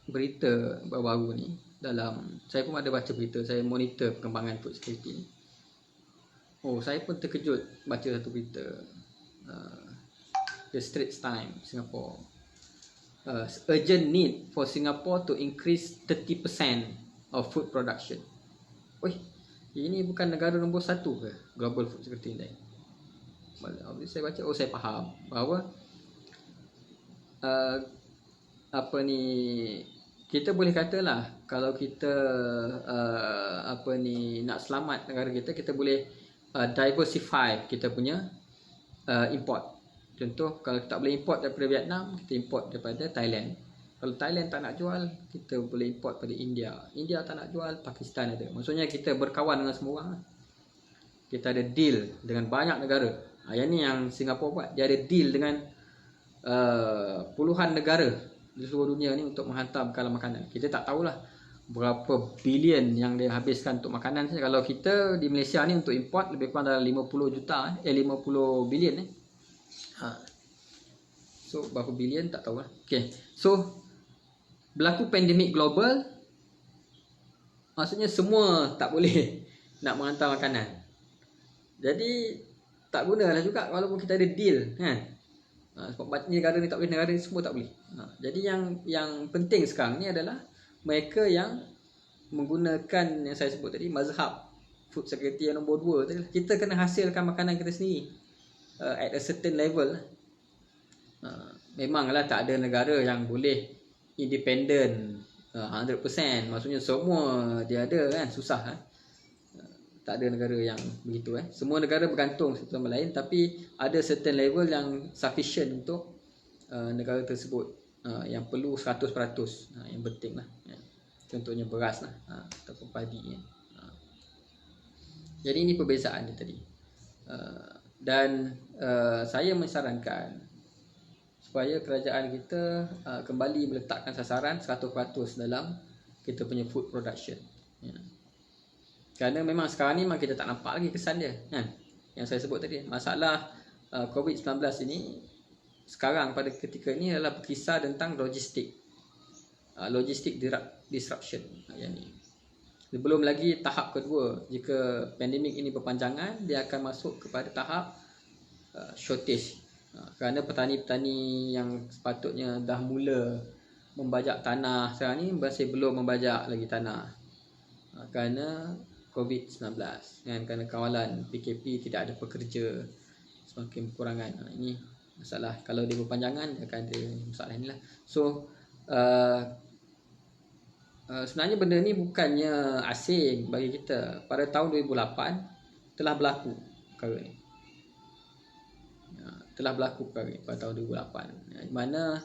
berita baru-baru ni. Saya pun ada baca berita, saya monitor perkembangan food security ni. Saya pun terkejut baca satu berita, The Straits Times Singapore, urgent need for Singapore to increase 30% of food production. Ini bukan negara nombor 1 ke Global Food Security Index? Saya baca, saya faham bahawa apa ni, kita boleh katalah kalau kita nak selamat negara kita, kita boleh diversify kita punya import. Contoh, kalau kita tak boleh import daripada Vietnam, kita import daripada Thailand. Kalau Thailand tak nak jual, kita boleh import pada India. India tak nak jual, Pakistan ada. Maksudnya kita berkawan dengan semua orang. Kita ada deal dengan banyak negara. Yang ni yang Singapura buat. Dia ada deal dengan puluhan negara di seluruh dunia ni untuk menghantar bekalan makanan. Kita tak tahulah berapa bilion yang dia habiskan untuk makanan saja. Kalau kita di Malaysia ni untuk import lebih kurang dalam 50 juta 50 bilion ni. So berapa bilion tak tahulah. Okay. So berlaku pandemik global, maksudnya semua tak boleh nak menghantar makanan. Jadi tak gunalah juga walaupun kita ada deal, kan? Sebab negara ni tak boleh, negara ni semua tak boleh. Jadi yang penting sekarang ni adalah mereka yang menggunakan yang saya sebut tadi, mazhab food security yang nombor 2 tadi. Kita kena hasilkan makanan kita sendiri at a certain level. Memanglah tak ada negara yang boleh independent 100%, maksudnya semua dia ada, kan? Susah, kan? Tak ada negara yang begitu. Semua negara bergantung satu sama lain, tapi ada certain level yang sufficient untuk negara tersebut, yang perlu 100%, yang penting lah. Contohnya beras lah, ataupun padi. Jadi ini perbezaan dia tadi. Dan saya menyarankan supaya kerajaan kita kembali meletakkan sasaran 100% dalam kita punya food production. Kerana memang sekarang ni memang kita tak nampak lagi kesan dia, kan? Yang saya sebut tadi, masalah COVID-19 ini sekarang pada ketika ini adalah berkisar tentang logistik disruption. Yang ni belum lagi tahap kedua. Jika pandemik ini berpanjangan, dia akan masuk kepada tahap shortage. Kerana petani-petani yang sepatutnya dah mula membajak tanah, sekarang ni masih belum membajak lagi tanah kerana COVID-19, kan? Kerana kawalan PKP tidak ada pekerja, semakin berkurangan. Ini masalah. Kalau dia berpanjangan, dia akan ada masalah inilah. So sebenarnya benda ni bukannya asing bagi kita. Pada tahun 2008 telah berlaku perkara ni. Pada tahun 2008, di mana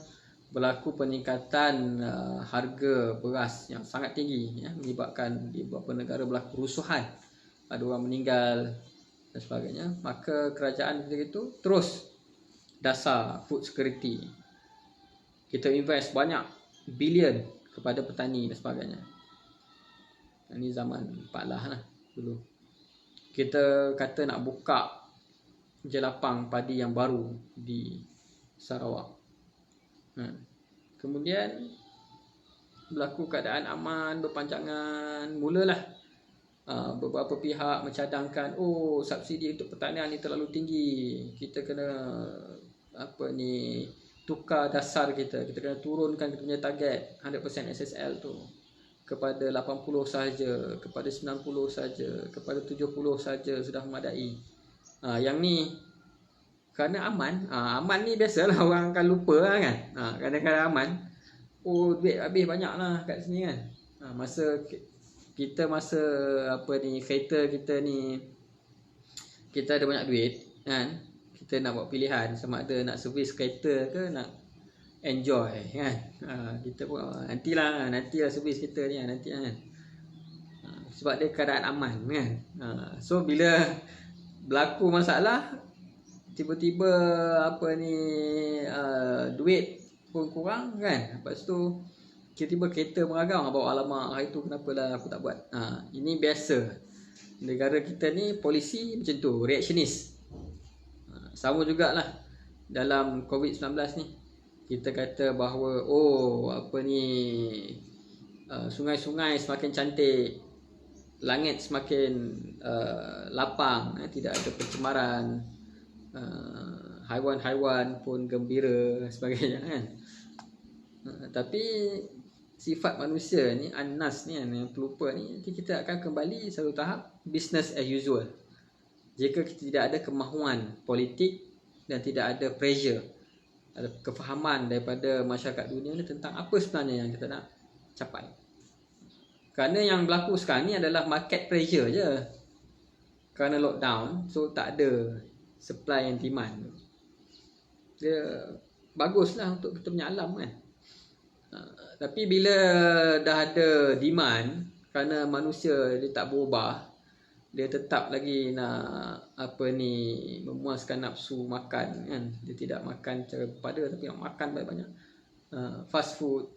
berlaku peningkatan harga beras yang sangat tinggi, menyebabkan di beberapa negara berlaku kerusuhan, ada orang meninggal dan sebagainya. Maka kerajaan ketika itu terus dasar food security. Kita invest banyak bilion kepada petani dan sebagainya. Ini zaman Pak Lah lah dulu. Kita kata nak buka jelapang padi yang baru di Sarawak. Kemudian berlaku keadaan aman berpanjangan. Mulalah beberapa pihak mencadangkan, subsidi untuk pertanian ni terlalu tinggi, kita kena tukar dasar kita kena turunkan kita punya target 100% SSL tu kepada 80 saja, kepada 90 saja, kepada 70 saja sudah memadai. Yang ni kerana aman ni biasalah orang akan lupa lah, kan. Kadang-kadang aman, duit habis banyak lah kat sini, kan. Masa kereta kita ni, kita ada banyak duit, kan. Kita nak buat pilihan sama ada nak servis kereta ke nak enjoy, kan. Kita pun nantilah servis kereta ni, nanti, kan. Sebab dia keadaan aman, kan. So bila berlaku masalah, tiba-tiba duit pun kurang, kan. Lepas tu tiba-tiba kereta meragam, bawa alamak hari tu kenapalah aku tak buat. Ini biasa. Negara kita ni polisi macam tu, reactionist. Sama jugalah dalam COVID-19 ni. Kita kata bahawa sungai-sungai semakin cantik, langit semakin lapang, tidak ada pencemaran, haiwan-haiwan pun gembira sebagainya, kan. Tapi sifat manusia ni, An-Nas ni, yang pelupa ni, nanti kita akan kembali satu tahap business as usual. Jika kita tidak ada kemahuan politik dan tidak ada pressure ada kefahaman daripada masyarakat dunia ni tentang apa sebenarnya yang kita nak capai. Kerana yang berlaku sekarang ni adalah market pressure je. Kerana lockdown, so tak ada supply and demand. Dia baguslah untuk kita punya alam kan. Tapi bila dah ada demand, kerana manusia dia tak berubah, dia tetap lagi nak memuaskan nafsu makan kan. Dia tidak makan secara berpada tapi nak makan banyak-banyak. Fast food,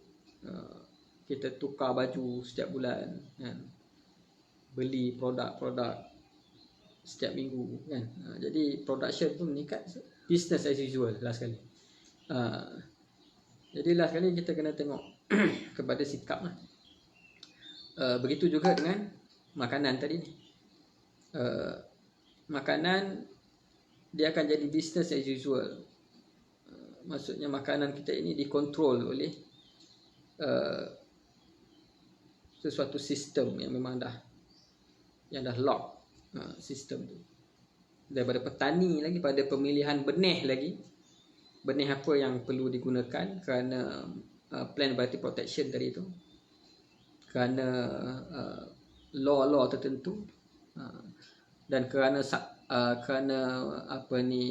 kita tukar baju setiap bulan kan. Beli produk-produk setiap minggu kan. Jadi production pun meningkat, business as usual last sekali. Jadi last sekali kita kena tengok kepada sikap lah. Begitu juga dengan makanan tadi ni. Makanan dia akan jadi business as usual. Maksudnya makanan kita ini dikontrol oleh sesuatu sistem yang memang dah lock sistem tu. Daripada petani lagi, pada pemilihan benih lagi, benih apa yang perlu digunakan kerana plant variety protection tadi tu, kerana law tertentu, dan kerana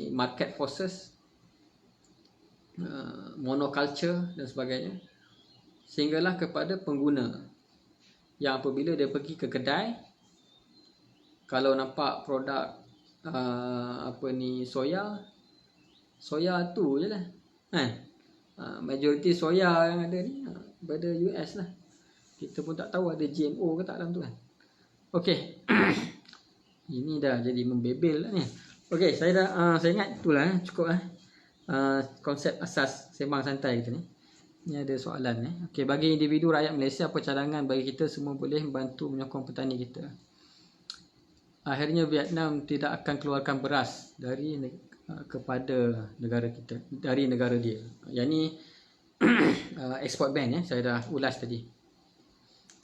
market forces, monoculture dan sebagainya, sehinggalah kepada pengguna yang apabila dia pergi ke kedai, kalau nampak produk soya tu je lah kan. Majoriti soya yang ada ni daripada US lah. Kita pun tak tahu ada GMO ke tak dalam tu kan. Okey. Ini dah jadi membebel lah ni. Okey, saya ingat itulah cukup lah. Konsep asas sembang santai kita ni. Ni ada soalan ni. Okey, bagi individu rakyat Malaysia, apa cadangan bagi kita semua boleh membantu menyokong petani kita? Akhirnya Vietnam tidak akan keluarkan beras kepada negara kita, dari negara dia. Yang ni export ban saya dah ulas tadi.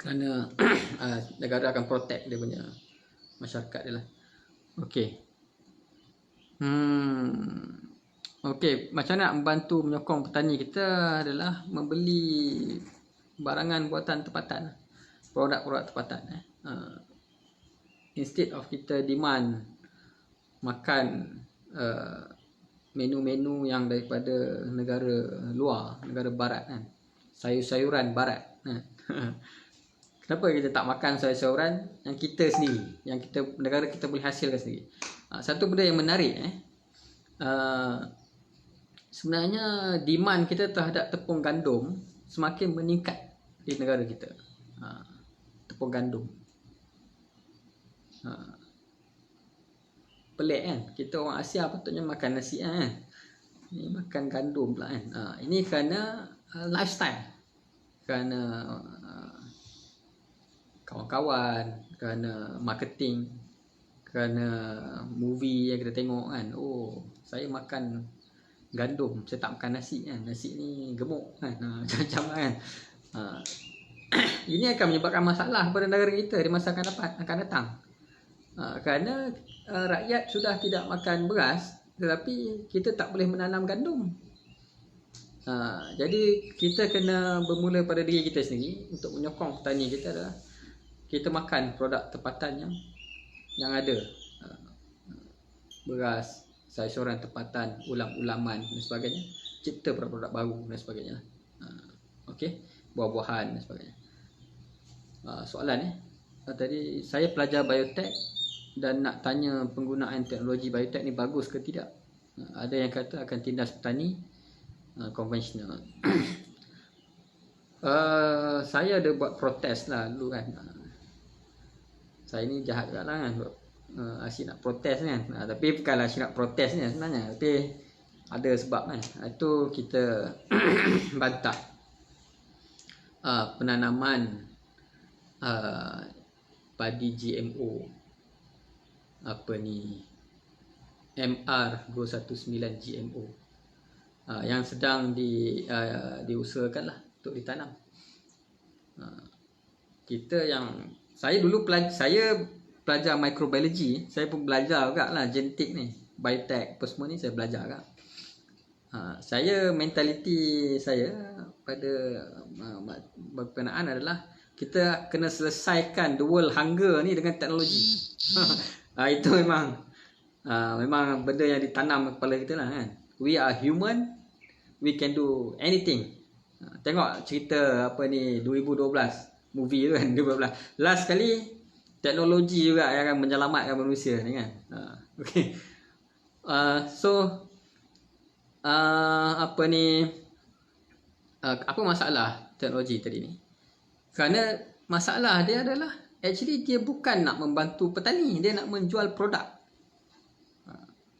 Kerana negara akan protect dia punya masyarakat dia lah. Okey. Okey, macam nak membantu menyokong petani kita adalah membeli barangan buatan tempatan, produk-produk tempatan. Instead of kita demand makan menu-menu yang daripada negara luar, negara barat kan, sayur-sayuran barat kan. Kenapa kita tak makan sayur-sayuran yang kita sendiri, yang negara kita boleh hasilkan sendiri? Satu benda yang menarik sebenarnya demand kita terhadap tepung gandum semakin meningkat di negara kita. Tepung gandum. Pelik kan? Kita orang Asia patutnya makan nasi kan? Ini makan gandum pula kan? Ini kerana lifestyle, kerana kawan-kawan, kerana marketing, kerana movie yang kita tengok kan. Oh, saya makan gandum, saya tak makan nasi kan. Nasi ni gemuk kan. Macam-macam kan. Ini akan menyebabkan masalah pada negara kita di masa akan datang. Kerana rakyat sudah tidak makan beras, tetapi kita tak boleh menanam gandum. Jadi kita kena bermula pada diri kita sendiri. Untuk menyokong petani kita adalah kita makan produk tempatan yang ada. Beras, sayur-sayuran tempatan, ulam-ulaman dan sebagainya. Cipta produk-produk baru dan sebagainya. Okey, buah-buahan dan sebagainya. Soalan tadi saya pelajar biotek dan nak tanya penggunaan teknologi biotek ni bagus ke tidak. Ada yang kata akan tindas petani konvensional. Saya ada buat protes lah dulu kan. Saya ni jahat juga lah kan, asyik nak protes kan. Tapi bukanlah asyik nak protes ni sebenarnya, tapi ada sebab kan. Itu kita bantah penanaman padi GMO, MR219 GMO yang sedang diusahakan lah untuk ditanam. Saya dulu saya pelajar microbiology, saya pun belajar juga lah genetik ni, biotech apa semua ni saya belajar juga. Saya mentaliti saya pada berkenaan adalah kita kena selesaikan the world hunger ni dengan teknologi. Itu memang benda yang ditanam kepala kita lah kan. We are human, we can do anything. Tengok cerita apa ni 2012 movie tu kan 2012. Last kali teknologi juga yang akan menyelamatkan manusia ni kan. Okay. Apa ni apa masalah teknologi tadi ni? Kerana masalah dia adalah actually dia bukan nak membantu petani, dia nak menjual produk.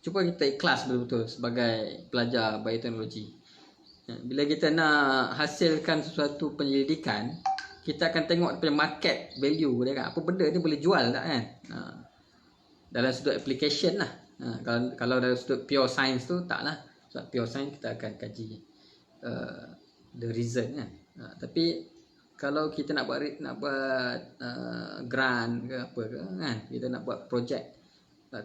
Cuba kita ikhlas betul-betul sebagai pelajar bioteknologi. Bila kita nak hasilkan sesuatu penyelidikan, kita akan tengok punya market value dia kan. Apa benda ni boleh jual tak kan? Dalam sudut application lah. Kalau dalam sudut pure science tu taklah. Sebab pure science kita akan kaji the reason kan. Tapi kalau kita nak buat grant ke apa ke kan, kita nak buat projek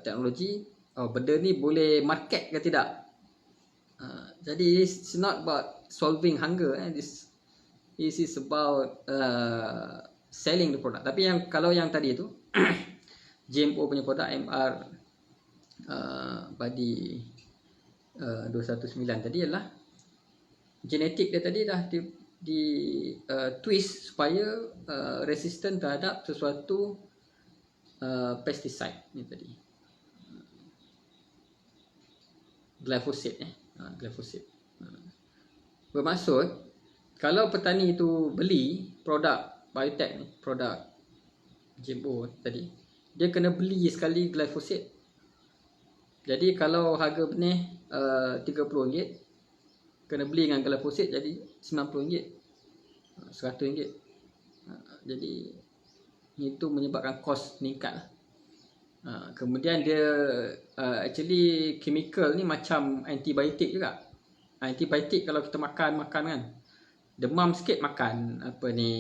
teknologi, benda ni boleh market ke tidak. Jadi it's not about solving hunger, this is about selling the product. Tapi kalau yang tadi tu GMO punya produk MR Body 219 tadi adalah genetik dia tadi dah di twist supaya resistant terhadap sesuatu pesticide ni tadi, glyphosate glyphosate. Bermaksud kalau petani itu beli produk biotech ni, produk GMO tadi, dia kena beli sekali glyphosate. Jadi kalau harga benih RM30, kena beli dengan glyphosate jadi RM90, RM100. Jadi itu menyebabkan kos meningkat lah. Kemudian dia actually chemical ni macam antibiotik juga. Antibiotik kalau kita makan kan, demam sikit makan apa ni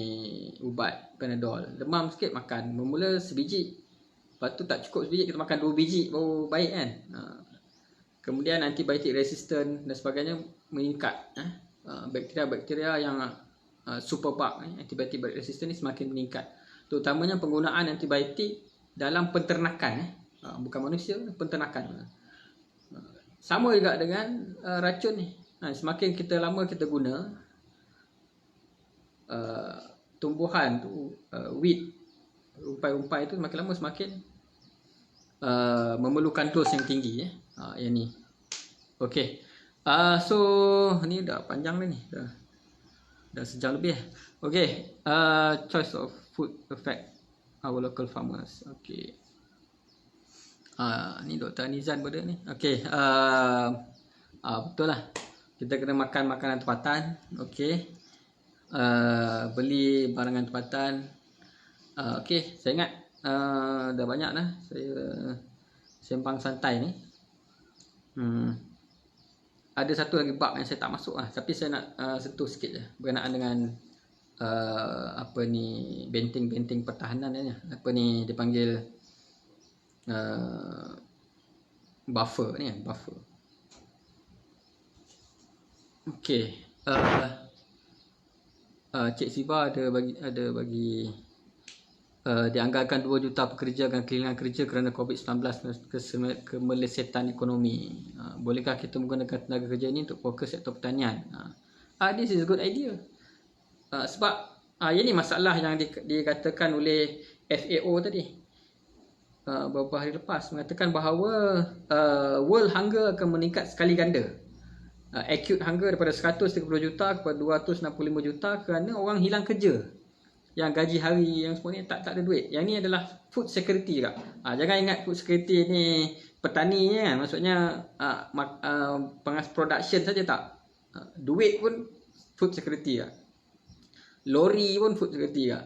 ubat Panadol, demam sikit makan bermula sebiji, lepas tu tak cukup sebiji kita makan 2 biji baru baik kan. Kemudian antibiotik resistant dan sebagainya meningkat. Bakteria-bakteria yang superbug antibiotik resistant ni semakin meningkat. Terutamanya penggunaan antibiotik dalam penternakan, bukan manusia, penternakan. Sama juga dengan racun ni. Semakin kita lama kita guna, tumbuhan tu, weed, rumpai-rumpai tu makin lama semakin memerlukan dos yang tinggi. Yang ni. Okay. So ni dah panjang dah ni. Dah sejam lebih. Okay. Choice of food affect our local farmers. Okay. Ni Dr. Anizan pada ni. Okay. Betul lah. Kita kena makan makanan tempatan. Okay. Beli barangan tempatan. Okay. Saya ingat dah banyak dah saya sembang santai ni. Ada satu lagi bab yang saya tak masuk lah, tapi saya nak sentuh sikit je berkenaan dengan apa ni benteng-benteng pertahanan ni. Apa ni dipanggil buffer ni kan, buffer. Okey. Cik Siba ada bagi dianggarkan 2 juta pekerja akan kehilangan kerja kerana COVID-19 kemelesetan ekonomi. Bolehkah kita menggunakan tenaga kerja ini untuk fokus sektor pertanian? This is a good idea. Sebab ini masalah yang dikatakan oleh FAO tadi beberapa hari lepas, mengatakan bahawa world hunger akan meningkat sekali ganda. Acute hunger daripada 130 juta kepada 265 juta kerana orang hilang kerja. Yang gaji hari yang semua ni tak ada duit. Yang ni adalah food security juga. Jangan ingat food security ni petani ni kan. Maksudnya pengas production saja tak. Duit pun food security juga. Lori pun food security juga.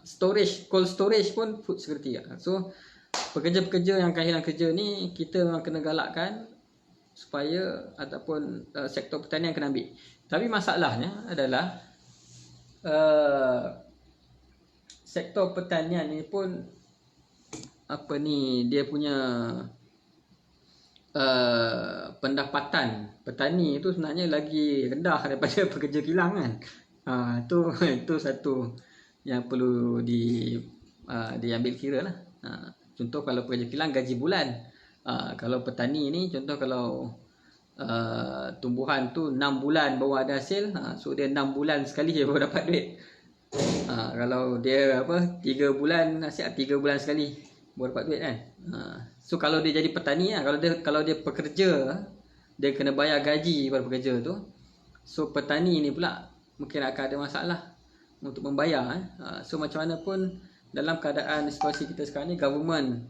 Storage, cold storage pun food security juga. So pekerja-pekerja yang akan hilang kerja ni kita memang kena galakkan supaya ataupun sektor pertanian kena ambil. Tapi masalahnya adalah sektor pertanian ni pun apa ni dia punya pendapatan petani itu sebenarnya lagi rendah daripada pekerja kilang kan. Itu satu yang perlu diambil kira lah. Contoh kalau pekerja kilang gaji bulan. Kalau petani ni contoh kalau tumbuhan tu 6 bulan baru ada hasil, so dia 6 bulan sekali je baru dapat duit. Kalau dia 3 bulan hasil, 3 bulan sekali baru dapat duit kan. So kalau dia jadi petani lah, kalau dia pekerja, dia kena bayar gaji pada pekerja tu. So petani ni pula mungkin akan ada masalah untuk membayar. So macam mana pun dalam keadaan situasi kita sekarang ni, government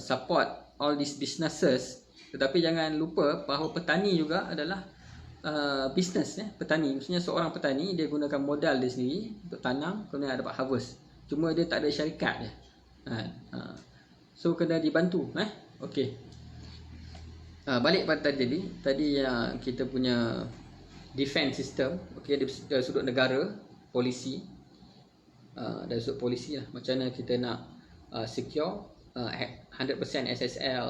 support all these businesses, tetapi jangan lupa bahawa petani juga adalah business. Petani, maksudnya seorang petani dia gunakan modal dia sendiri untuk tanam, kemudian dapat harvest. Cuma dia tak ada syarikat je. So kena dibantu. Okey. Balik pada tadi yang kita punya defense system. Okey, dari sudut negara, polisi. Dari sudut polisi lah, macam mana kita nak secure 100% SSL,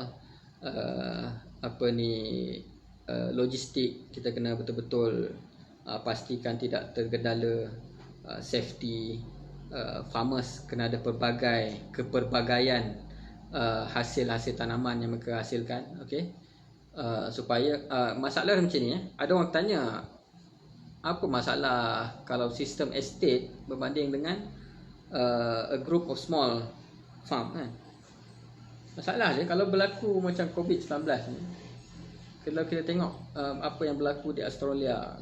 logistik kita kena betul-betul pastikan tidak tergendala, safety, farmers kena ada kepelbagaian hasil-hasil tanaman yang mereka hasilkan. Okey, supaya masalah macam ni ada orang tanya, apa masalah kalau sistem estate berbanding dengan a group of small farm kan? Masalah dia kalau berlaku macam COVID-19 ni, kalau kita tengok apa yang berlaku di Australia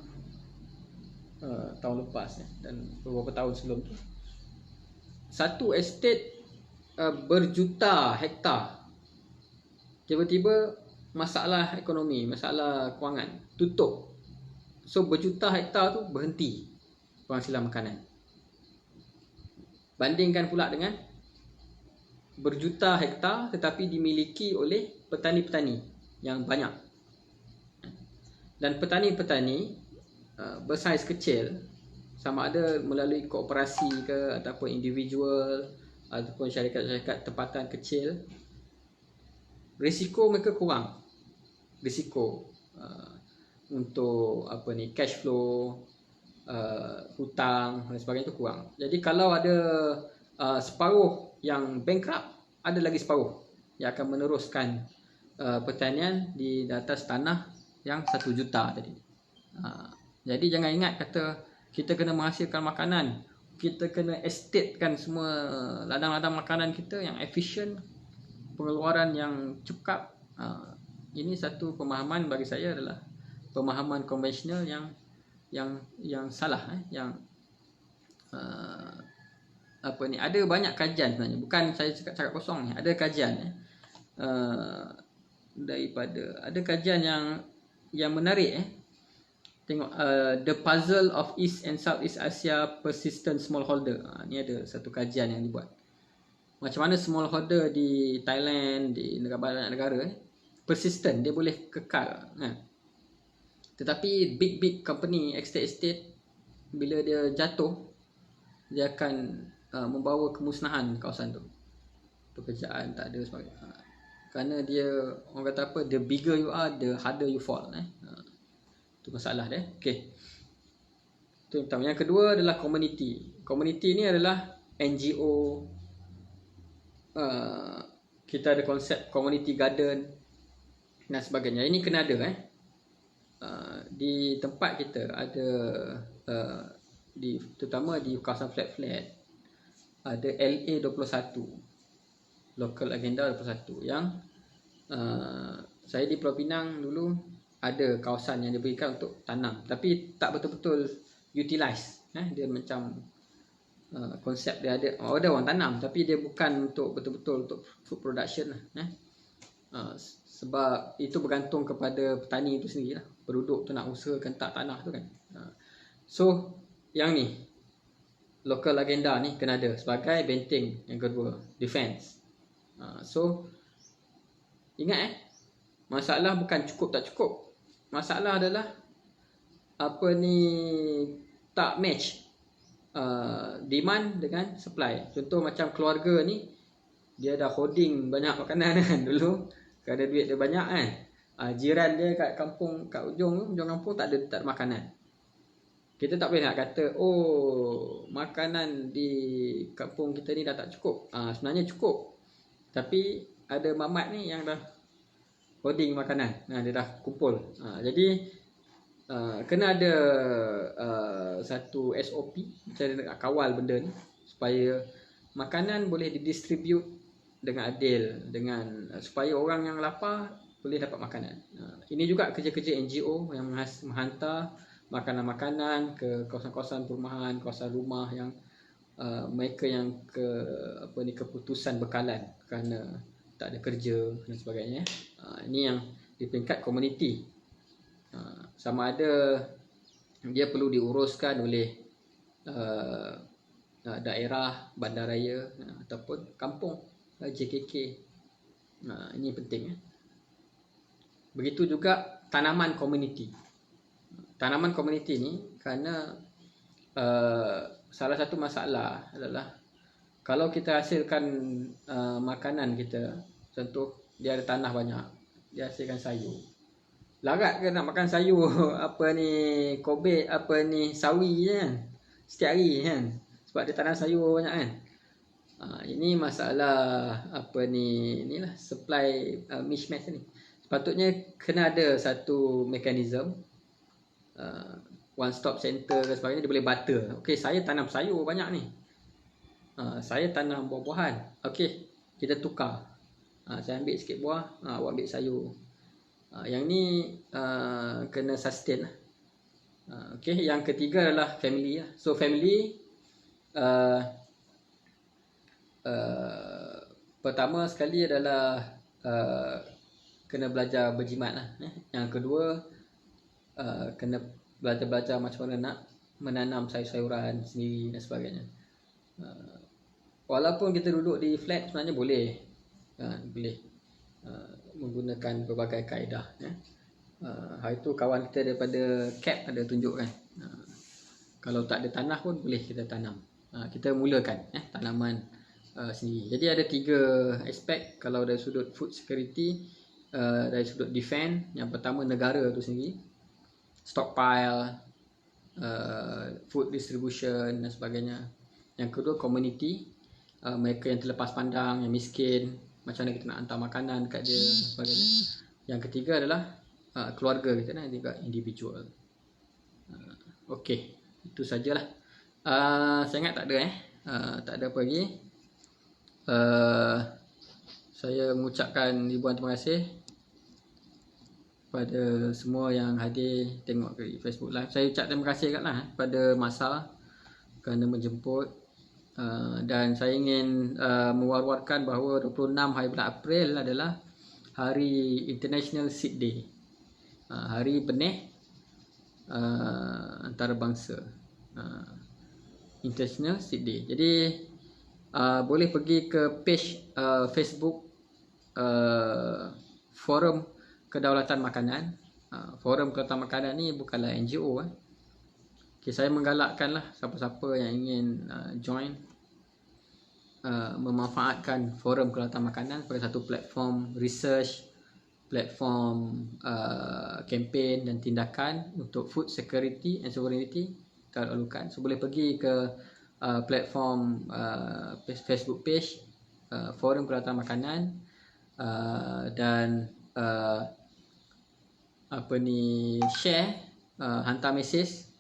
tahun lepas dan beberapa tahun sebelum tu, satu estate berjuta hektar, tiba-tiba masalah ekonomi, masalah kewangan, tutup. So berjuta hektar tu berhenti penghasilan makanan. Bandingkan pula dengan berjuta hektar tetapi dimiliki oleh petani-petani yang banyak. Dan petani-petani bersaiz kecil, sama ada melalui koperasi ke ataupun individual ataupun syarikat-syarikat tempatan kecil, risiko mereka kurang. Risiko untuk cash flow, hutang dan sebagainya itu kurang. Jadi kalau ada separuh yang bankrupt, ada lagi separuh yang akan meneruskan pertanian di atas tanah yang 1 juta tadi. Jadi jangan ingat kata kita kena menghasilkan makanan, kita kena estatekan semua ladang-ladang makanan kita yang efisien, pengeluaran yang cepat. Ini satu pemahaman bagi saya adalah pemahaman konvensional yang salah. Ada banyak kajian sebenarnya, bukan saya cakap kosong ni. Ada kajian ada kajian yang menarik. Tengok The Puzzle of East and Southeast Asia Persistent Smallholder. Ni ada satu kajian yang dibuat. Macam mana smallholder di Thailand, di banyak negara persistent, dia boleh kekal. Tetapi big company estate bila dia jatuh, dia akan membawa kemusnahan kawasan tu. Pekerjaan tak ada sebagainya. Kerana dia, orang kata apa, the bigger you are, the harder you fall. Itu masalah dia. Okey. Itu yang pertama. Yang kedua adalah community. Community ni adalah NGO. Kita ada konsep community garden dan sebagainya. Ini kena ada. Di tempat kita ada, terutama di kawasan flat-flat, ada LA 21, Local Agenda 21, yang saya di Pulau Pinang dulu ada kawasan yang diberikan untuk tanam, tapi tak betul-betul utilize. Dia macam konsep dia ada orang tanam, tapi dia bukan untuk betul-betul untuk food production lah. Sebab itu bergantung kepada petani itu sendiri lah, penduduk tu nak usahakan tak tanah tu kan. So yang ni local agenda ni kena ada sebagai benteng yang kedua, defense. So ingat masalah bukan cukup tak cukup. Masalah adalah tak match demand dengan supply. Contoh macam keluarga ni, dia dah hoarding banyak makanan kan dulu. Kerana duit dia banyak kan. Jiran dia kat kampung, kat ujung kampung tak ada makanan. Kita tak boleh nak kata, oh makanan di kampung kita ni dah tak cukup. Sebenarnya cukup. Tapi ada mamat ni yang dah holding makanan. Dia dah kumpul. Jadi kena ada satu SOP, cara nak kawal benda ni supaya makanan boleh didistribute dengan adil, dengan supaya orang yang lapar boleh dapat makanan. Ini juga kerja-kerja NGO yang menghantar makanan-makanan ke kawasan-kawasan perumahan, kawasan rumah yang mereka yang keputusan bekalan kerana tak ada kerja dan sebagainya. Ini yang di peringkat komuniti. Sama ada dia perlu diuruskan oleh daerah, bandaraya ataupun kampung, JKK. Ini penting. Begitu juga tanaman komuniti. Tanaman komuniti ni kerana salah satu masalah adalah kalau kita hasilkan makanan kita, contoh dia ada tanah banyak, dia hasilkan sayur. Larat ke nak makan sayur kobek, sawi je kan, setiap hari kan, sebab dia tanam sayur banyak kan. Ini masalah inilah supply mismatch ni. Sepatutnya kena ada satu mekanisme, one stop center dan sebagainya, dia boleh barter. Okey, saya tanam sayur banyak ni, saya tanam buah-buahan. Okey, kita tukar. Saya ambil sikit buah, awak ambil sayur. Yang ni kena sustain lah. Okey, yang ketiga adalah family lah. So family pertama sekali adalah kena belajar berjimat lah. Yang kedua kena belajar macam mana nak menanam sayur-sayuran sendiri dan sebagainya. Walaupun kita duduk di flat, sebenarnya boleh menggunakan berbagai kaedah. Hari tu kawan kita daripada CAP ada tunjukkan, kalau tak ada tanah pun boleh kita tanam. Kita mulakan tanaman sendiri. Jadi ada 3 aspek kalau dari sudut food security, dari sudut defense. Yang pertama negara tu sendiri, stockpile, food distribution dan sebagainya. Yang kedua community, mereka yang terlepas pandang, yang miskin, macam mana kita nak hantar makanan dekat dia dan sebagainya. Yang ketiga adalah keluarga kita dan juga individual. Okey, itu sajalah. Saya ingat tak ada tak ada apa lagi. Saya mengucapkan ribuan terima kasih pada semua yang hadir tengok ke Facebook Live. Saya ucap terima kasih lah pada masa kerana menjemput. Dan saya ingin mewar-warkan bahawa 26 hari bulan April adalah Hari International Seed Day, Hari Benih Antarabangsa, International Seed Day. Jadi boleh pergi ke page Facebook Forum Kedaulatan Makanan. Forum Kedaulatan Makanan ni bukanlah NGO. Okay, saya menggalakkanlah siapa-siapa yang ingin join, memanfaatkan Forum Kedaulatan Makanan sebagai satu platform research, platform kempen dan tindakan untuk food security and sovereignty terlalukan. So boleh pergi ke platform Facebook page Forum Kedaulatan Makanan dan share, hantar mesej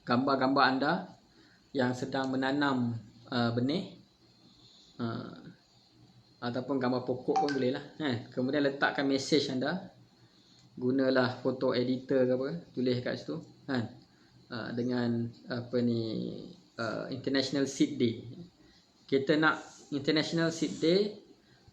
gambar-gambar anda yang sedang menanam benih, ataupun gambar pokok pun boleh lah. Kemudian letakkan mesej anda, gunalah foto editor ke apa, tulis kat situ dengan International Seed Day. Kita nak International Seed Day,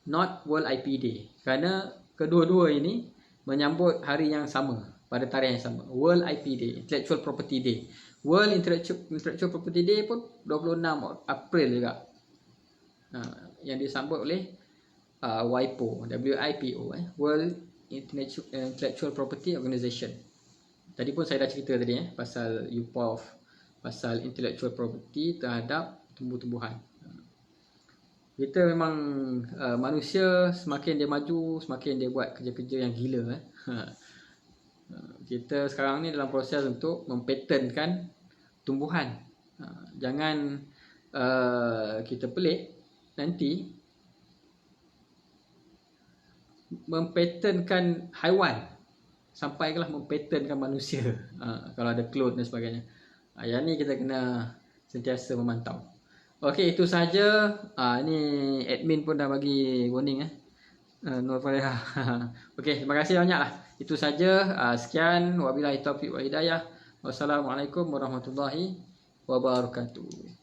not World IP Day, kerana kedua-dua ini menyambut hari yang sama pada tarikh yang sama. World IP Day, Intellectual Property Day. World Intellectual Property Day pun 26 April juga, yang disambut oleh WIPO, World Intellectual Property Organization. Tadi pun saya dah cerita tadi pasal UPOV, pasal intellectual property terhadap tumbuh-tumbuhan. Kita memang manusia semakin dia maju, semakin dia buat kerja-kerja yang gila. Kita sekarang ni dalam proses untuk mempatentkan tumbuhan. Jangan kita pelik nanti mempatentkan haiwan sampailah mempatentkan manusia. Kalau ada clone dan sebagainya. Yang ni kita kena sentiasa memantau. Okey, itu saja. Ini admin pun dah bagi warning Nur Fariha. Okey, terima kasih banyaklah. Itu saja. Sekian, wabillahi taufiq wal hidayah. Wassalamualaikum warahmatullahi wabarakatuh.